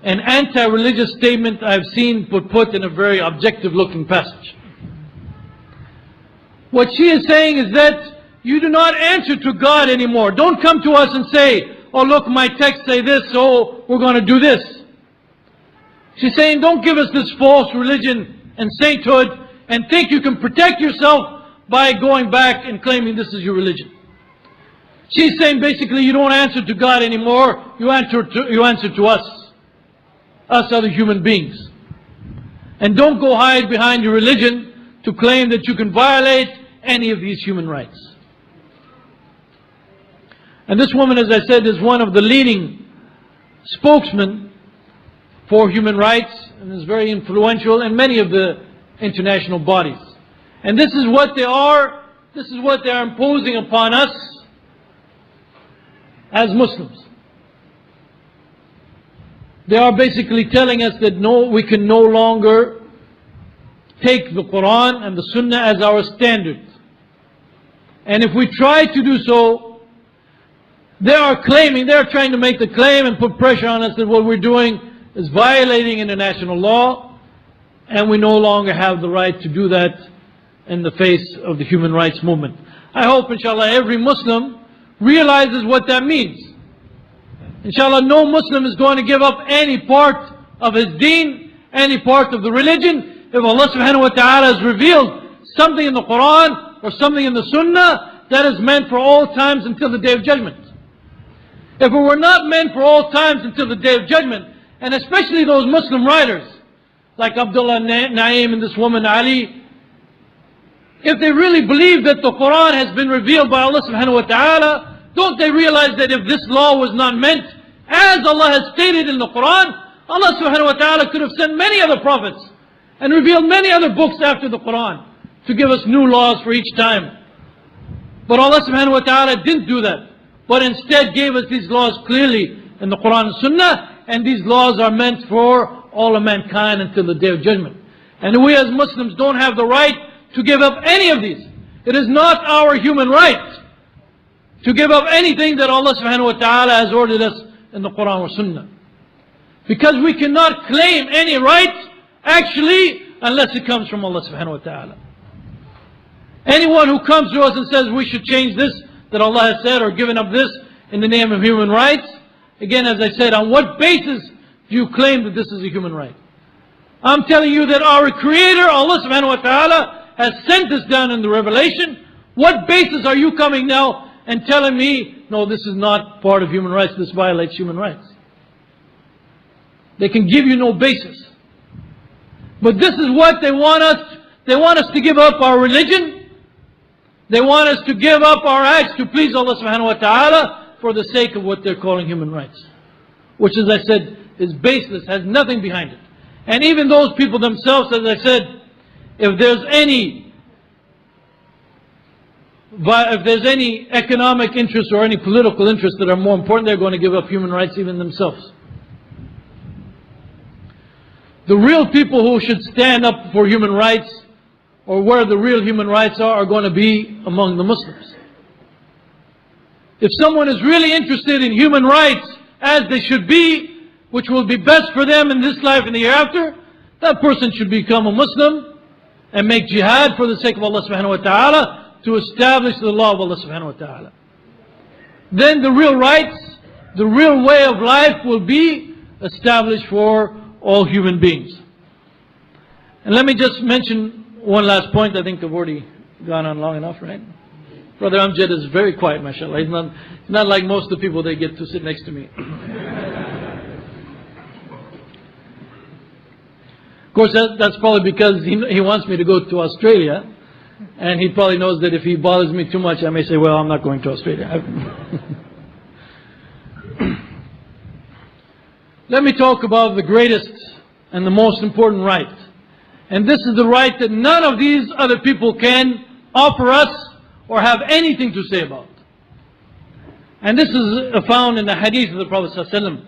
[SPEAKER 2] and anti-religious statement I've seen put in a very objective-looking passage. What she is saying is that you do not answer to God anymore. Don't come to us and say, oh look, my texts say this, so we're going to do this. She's saying, don't give us this false religion and sainthood and think you can protect yourself by going back and claiming this is your religion. She's saying basically you don't answer to God anymore, you answer to us other human beings. And don't go hide behind your religion to claim that you can violate any of these human rights. And this woman, as I said, is one of the leading spokesmen for human rights and is very influential in many of the international bodies. And this is what they are imposing upon us as Muslims. They are basically telling us that no, we can no longer take the Quran and the Sunnah as our standard. And if we try to do so, they are trying to make the claim and put pressure on us that what we're doing is violating international law, and we no longer have the right to do that in the face of the human rights movement. I hope, inshallah, every Muslim realizes what that means. Inshallah, no Muslim is going to give up any part of his deen, any part of the religion, if Allah subhanahu wa ta'ala has revealed something in the Quran or something in the Sunnah that is meant for all times until the Day of Judgment. If it were not meant for all times until the Day of Judgment, and especially those Muslim writers like Abdullah Naim and this woman Ali, if they really believe that the Quran has been revealed by Allah subhanahu wa ta'ala, don't they realize that if this law was not meant as Allah has stated in the Quran, Allah subhanahu wa ta'ala could have sent many other prophets and revealed many other books after the Quran to give us new laws for each time. But Allah subhanahu wa ta'ala didn't do that, but instead gave us these laws clearly in the Quran and Sunnah, and these laws are meant for all of mankind until the Day of Judgment. And we as Muslims don't have the right to give up any of these. It is not our human right to give up anything that Allah subhanahu wa ta'ala has ordered us in the Quran or Sunnah. Because we cannot claim any right actually unless it comes from Allah subhanahu wa ta'ala. Anyone who comes to us and says we should change this that Allah has said or given up this in the name of human rights, again, as I said, on what basis do you claim that this is a human right? I'm telling you that our Creator, Allah subhanahu wa ta'ala, has sent this down in the revelation. What basis are you coming now and telling me, no, this is not part of human rights, this violates human rights? They can give you no basis. But this is what they want us. They want us to give up our religion. They want us to give up our acts to please Allah subhanahu wa ta'ala for the sake of what they're calling human rights. Which, as I said, is baseless, has nothing behind it. And even those people themselves, as I said, if there's any economic interest or any political interest that are more important, they're going to give up human rights even themselves. The real people who should stand up for human rights, or where the real human rights are going to be among the Muslims. If someone is really interested in human rights as they should be, which will be best for them in this life and the hereafter, that person should become a Muslim and make jihad for the sake of Allah subhanahu wa ta'ala to establish the law of Allah subhanahu wa ta'ala. Then the real rights, the real way of life will be established for all human beings. And let me just mention one last point. I think I've already gone on long enough, right? Brother Amjad is very quiet, mashallah. He's not like most of the people they get to sit next to me. Of course, that's probably because he wants me to go to Australia, and he probably knows that if he bothers me too much, I may say, well, I'm not going to Australia. Let me talk about the greatest and the most important right. And this is the right that none of these other people can offer us or have anything to say about. And this is found in the hadith of the Prophet ﷺ.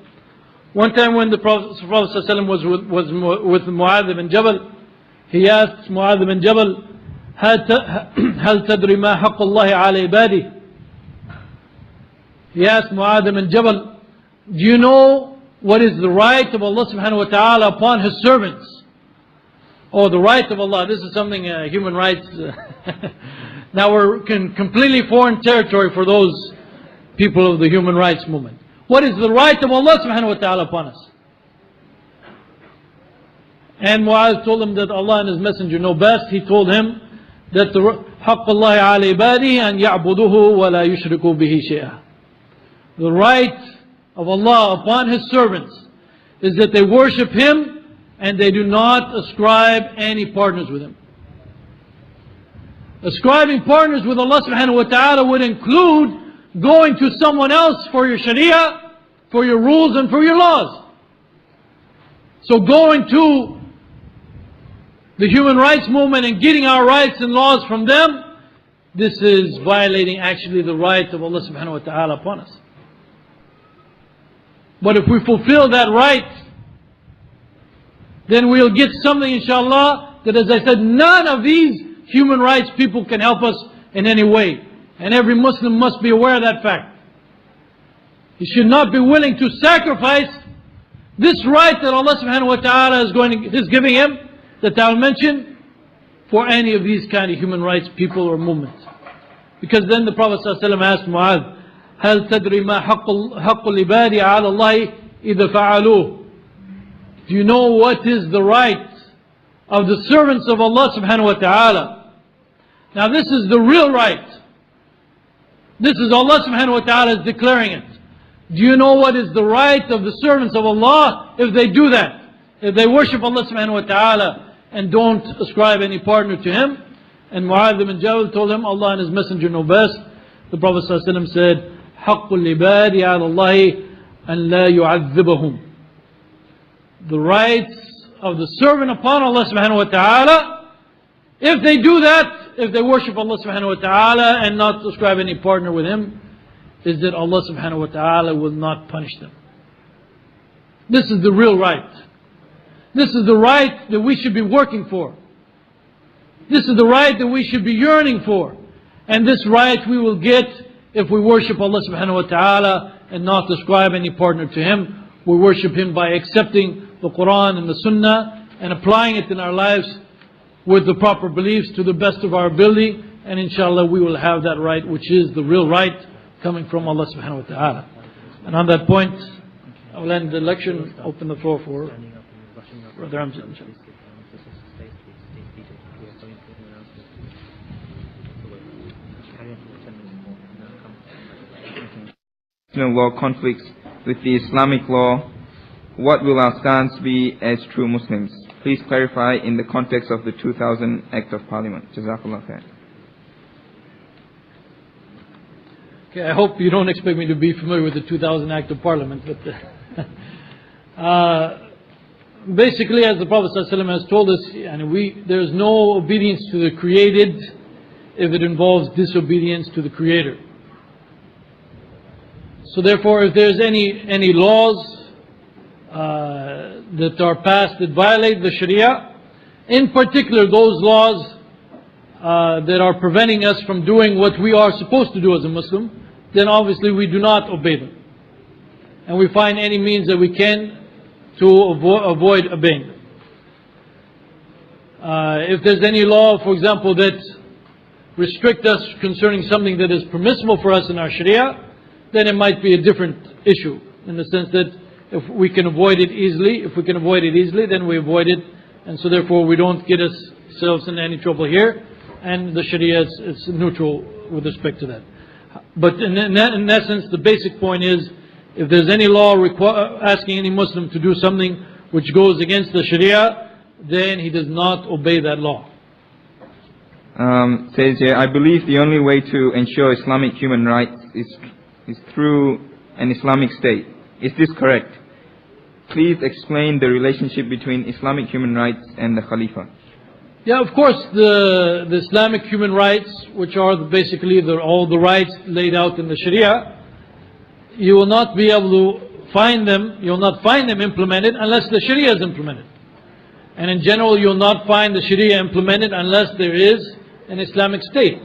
[SPEAKER 2] One time when the Prophet ﷺ was with Mu'adh ibn Jabal, he asked Mu'adh ibn Jabal, هل تدري ما حق الله على عباده? He asked Mu'adh ibn Jabal, do you know what is the right of Allah subhanahu wa ta'ala upon His servants? Oh, the right of Allah, this is something, human rights. Now we're in completely foreign territory for those people of the human rights movement. What is the right of Allah subhanahu wa ta'ala upon us? And Mu'adh told him that Allah and His Messenger know best. He told him that the حق الله على عباده أن يعبدوه ولا يشركوا به شيئا. The right of Allah upon His servants is that they worship Him and they do not ascribe any partners with Him. Ascribing partners with Allah subhanahu wa ta'ala would include going to someone else for your sharia, for your rules and for your laws. So going to the human rights movement and getting our rights and laws from them, this is violating actually the right of Allah subhanahu wa ta'ala upon us. But if we fulfill that right, then we'll get something inshallah that, as I said, none of these human rights people can help us in any way. And every Muslim must be aware of that fact. He should not be willing to sacrifice this right that Allah subhanahu wa ta'ala is giving him, that I'll mention, for any of these kind of human rights people or movements. Because then the Prophet ﷺ asked Muaz, هل تدري ما حق العباد على الله إذا فعلوه? Do you know what is the right of the servants of Allah subhanahu wa ta'ala? Now this is the real right. This is Allah subhanahu wa ta'ala is declaring it. Do you know what is the right of the servants of Allah if they do that? If they worship Allah subhanahu wa ta'ala and don't ascribe any partner to Him? And Mu'adh ibn Jabal told him, Allah and His Messenger know best. The Prophet ﷺ said, حق العباد على الله أن لا يعذبهم. The rights of the servant upon Allah subhanahu wa ta'ala, if they do that, if they worship Allah subhanahu wa ta'ala and not ascribe any partner with Him, is that Allah subhanahu wa ta'ala will not punish them. This is the real right. This is the right that we should be working for. This is the right that we should be yearning for. And this right we will get if we worship Allah subhanahu wa ta'ala and not ascribe any partner to Him. We worship Him by accepting the Quran and the Sunnah and applying it in our lives with the proper beliefs to the best of our ability. And inshallah we will have that right, which is the real right coming from Allah subhanahu wa ta'ala. And on that point, I will end the lecture and open the floor for Brother Amjad.
[SPEAKER 1] Law conflicts with the Islamic law, what will our stance be as true Muslims? Please clarify in the context of the 2000 Act of Parliament. Jazakallah khair.
[SPEAKER 2] Okay, I hope you don't expect me to be familiar with the 2000 Act of Parliament, but basically, as the Prophet ﷺ has told us, there is no obedience to the created if it involves disobedience to the Creator. So therefore, if there's any laws that are passed that violate the Sharia, in particular those laws that are preventing us from doing what we are supposed to do as a Muslim, then obviously we do not obey them. And we find any means that we can to avoid obeying them. If there's any law, for example, that restrict us concerning something that is permissible for us in our Sharia, then it might be a different issue, in the sense that if we can avoid it easily, then we avoid it, and so therefore we don't get ourselves in any trouble here, and the Sharia is neutral with respect to that. But in essence, the basic point is, if there's any law asking any Muslim to do something which goes against the Sharia, then he does not obey that law.
[SPEAKER 1] Says here, I believe the only way to ensure Islamic human rights is through an Islamic state. Is this correct? Please explain the relationship between Islamic human rights and the Khalifa.
[SPEAKER 2] Yeah, of course, the Islamic human rights, which are basically all the rights laid out in the Sharia, you will not be able to find them, you will not find them implemented unless the Sharia is implemented. And in general, you will not find the Sharia implemented unless there is an Islamic state.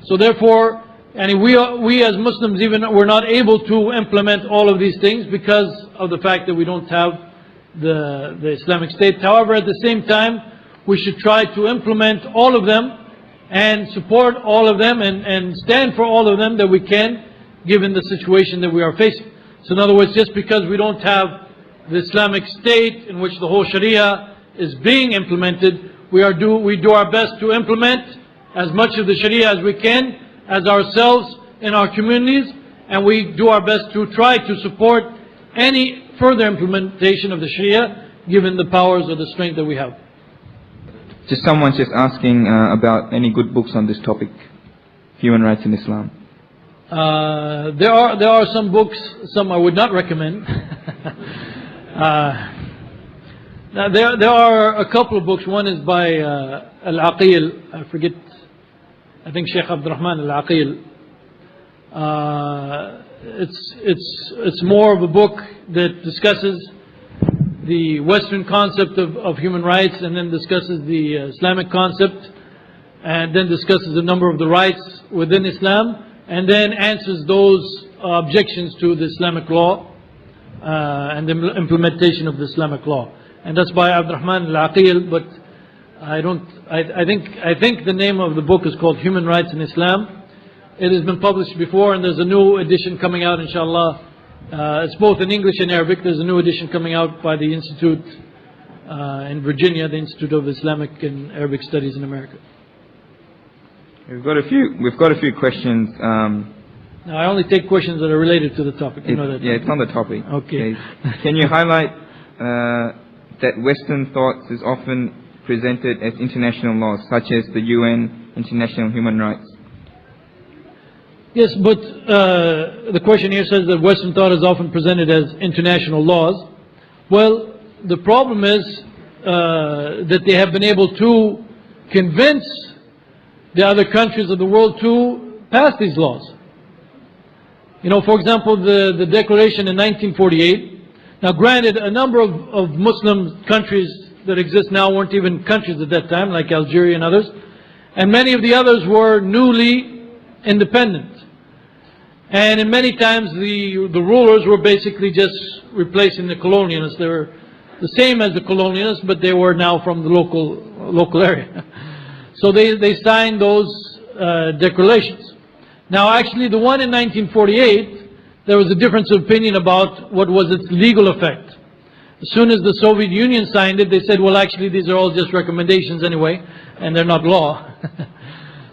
[SPEAKER 2] So therefore, we as Muslims we're not able to implement all of these things because of the fact that we don't have the Islamic state. However, at the same time, we should try to implement all of them and support all of them and stand for all of them that we can, given the situation that we are facing. So in other words, just because we don't have the Islamic state in which the whole Sharia is being implemented, we do our best to implement as much of the Sharia as we can as ourselves in our communities, and we do our best to try to support any further implementation of the Sharia given the powers or the strength that we have.
[SPEAKER 1] Someone's just asking about any good books on this topic, human rights in Islam.
[SPEAKER 2] There are some books, some I would not recommend. Now there are a couple of books. One is by Al-Aqil, I think Sheikh Abdurrahman Al-Aqil. It's more of a book that discusses the Western concept of human rights, and then discusses the Islamic concept, and then discusses a number of the rights within Islam, and then answers those objections to the Islamic law and the implementation of the Islamic law. And that's by Abdurrahman al-Aqil, but I think the name of the book is called Human Rights in Islam. It has been published before, and there's a new edition coming out, inshallah. It's both in English and Arabic. There's a new edition coming out by the Institute in Virginia, the Institute of Islamic and Arabic Studies in America.
[SPEAKER 1] We've got a few questions.
[SPEAKER 2] Now, I only take questions that are related to the topic. You know that.
[SPEAKER 1] Yeah, it's on the topic.
[SPEAKER 2] Okay.
[SPEAKER 1] Can you highlight that Western thoughts is often presented as international laws, such as the UN International Human Rights?
[SPEAKER 2] Yes, but the question here says that Western thought is often presented as international laws. Well, the problem is that they have been able to convince the other countries of the world to pass these laws. You know, for example, the declaration in 1948. Now, granted, a number of Muslim countries that exist now weren't even countries at that time, like Algeria and others. And many of the others were newly independent. And in many times the rulers were basically just replacing the colonialists. They were the same as the colonialists, but they were now from the local area. So they signed those declarations. Now actually the one in 1948, there was a difference of opinion about what was its legal effect. As soon as the Soviet Union signed it, they said, well actually these are all just recommendations anyway, and they're not law.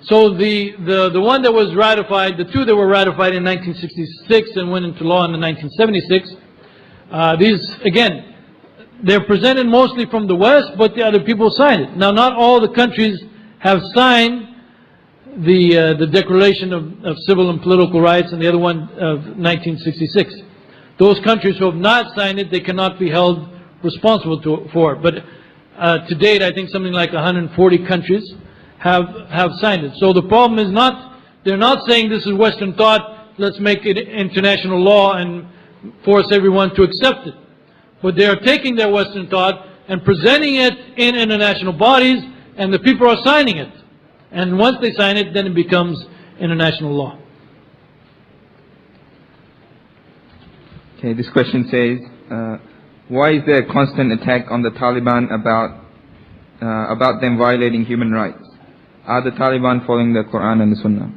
[SPEAKER 2] So the one that was ratified, the two that were ratified in 1966 and went into law in 1976, these, again, they're presented mostly from the West, but the other people signed it. Now, not all the countries have signed the Declaration of Civil and Political Rights and the other one of 1966. Those countries who have not signed it, they cannot be held responsible for it. But to date, I think something like 140 countries have signed it. So the problem is not, they're not saying this is Western thought, let's make it international law and force everyone to accept it. But they are taking their Western thought and presenting it in international bodies, and the people are signing it. And once they sign it, then it becomes international law.
[SPEAKER 1] Okay, this question says, why is there a constant attack on the Taliban about them violating human rights? Are the Taliban following the Quran and the Sunnah?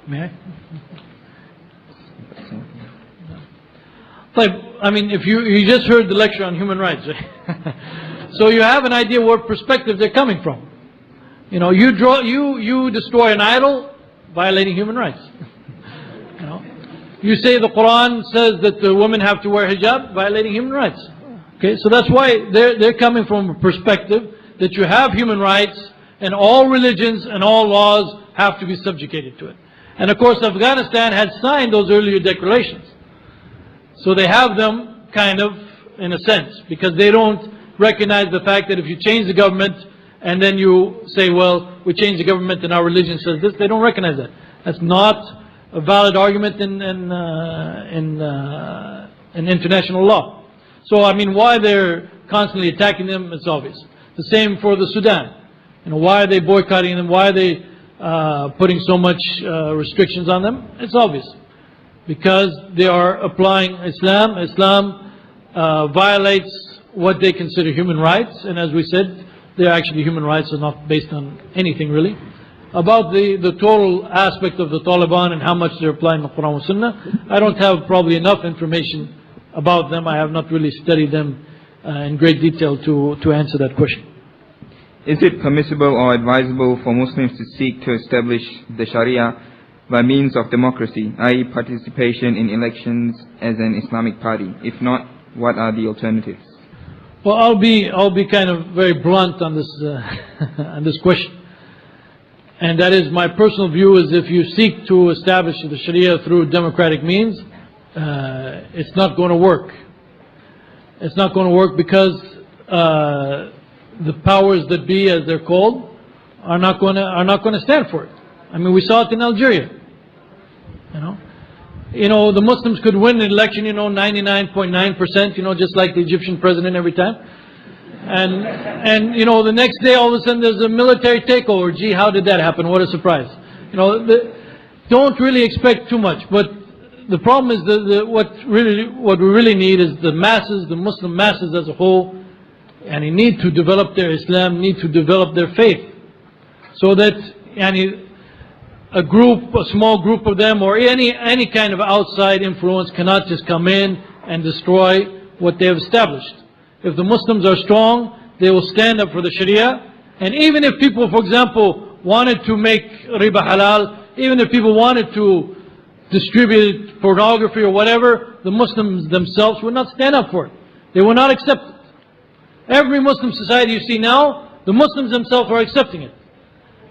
[SPEAKER 2] May I? I mean, if you just heard the lecture on human rights, right? So you have an idea what perspective they're coming from. You know, you destroy an idol, violating human rights. You know, you say the Quran says that the women have to wear hijab, violating human rights. Okay, so that's why they're coming from a perspective that you have human rights and all religions and all laws have to be subjugated to it. And of course Afghanistan had signed those earlier declarations. So they have them kind of in a sense, because they don't recognize the fact that if you change the government and then you say, well, we change the government and our religion says this, they don't recognize that. That's not a valid argument in international law. So I mean, why they're constantly attacking them, it's obvious. The same for the Sudan. You know, why are they boycotting them? Why are they putting so much restrictions on them? It's obvious. Because they are applying Islam. Islam violates what they consider human rights. And as we said, they're actually human rights are not based on anything really. About the total aspect of the Taliban and how much they're applying the Quran and Sunnah, I don't have probably enough information about them. I have not really studied them in great detail to answer that question.
[SPEAKER 1] Is it permissible or advisable for Muslims to seek to establish the Sharia by means of democracy, i.e. participation in elections as an Islamic party? If not, what are the alternatives?
[SPEAKER 2] Well, I'll be kind of very blunt on this on this question. And that is, my personal view is if you seek to establish the Sharia through democratic means, it's not going to work. It's not going to work because the powers that be, as they're called, are not going to stand for it. I mean, we saw it in Algeria. You know, the Muslims could win an election, 99.9%, just like the Egyptian president every time. And the next day all of a sudden there's a military takeover. Gee, how did that happen? What a surprise. Don't really expect too much. But the problem is what we really need is the masses, the Muslim masses as a whole, and they need to develop their Islam, need to develop their faith. So that a small group of them, or any kind of outside influence cannot just come in and destroy what they have established. If the Muslims are strong, they will stand up for the Sharia. And even if people, for example, wanted to make riba halal, even if people wanted to distribute pornography or whatever, the Muslims themselves would not stand up for it. They will not accept it. Every Muslim society you see now, the Muslims themselves are accepting it.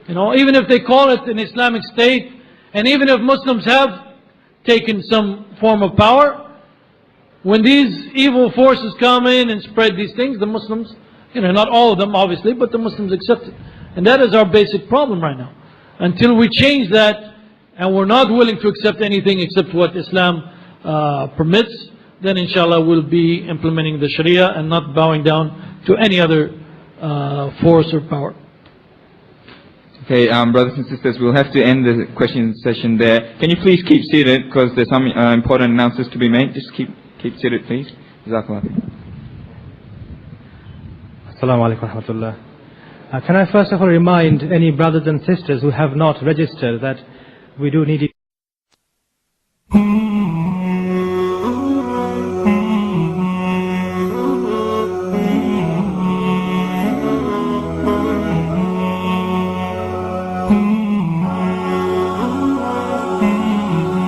[SPEAKER 2] Even if they call it an Islamic state, and even if Muslims have taken some form of power, when these evil forces come in and spread these things, the Muslims, not all of them obviously, but the Muslims accept it. And that is our basic problem right now. Until we change that, and we're not willing to accept anything except what Islam permits, then inshallah we'll be implementing the Sharia and not bowing down to any other force or power.
[SPEAKER 1] Okay, brothers and sisters, we'll have to end the question session there. Can you please keep seated, because there's some important announcements to be made. Just keep seated, please. Jazakallah.
[SPEAKER 3] Assalamu alaikum wa rahmatullah. Can I first of all remind any brothers and sisters who have not registered that we do need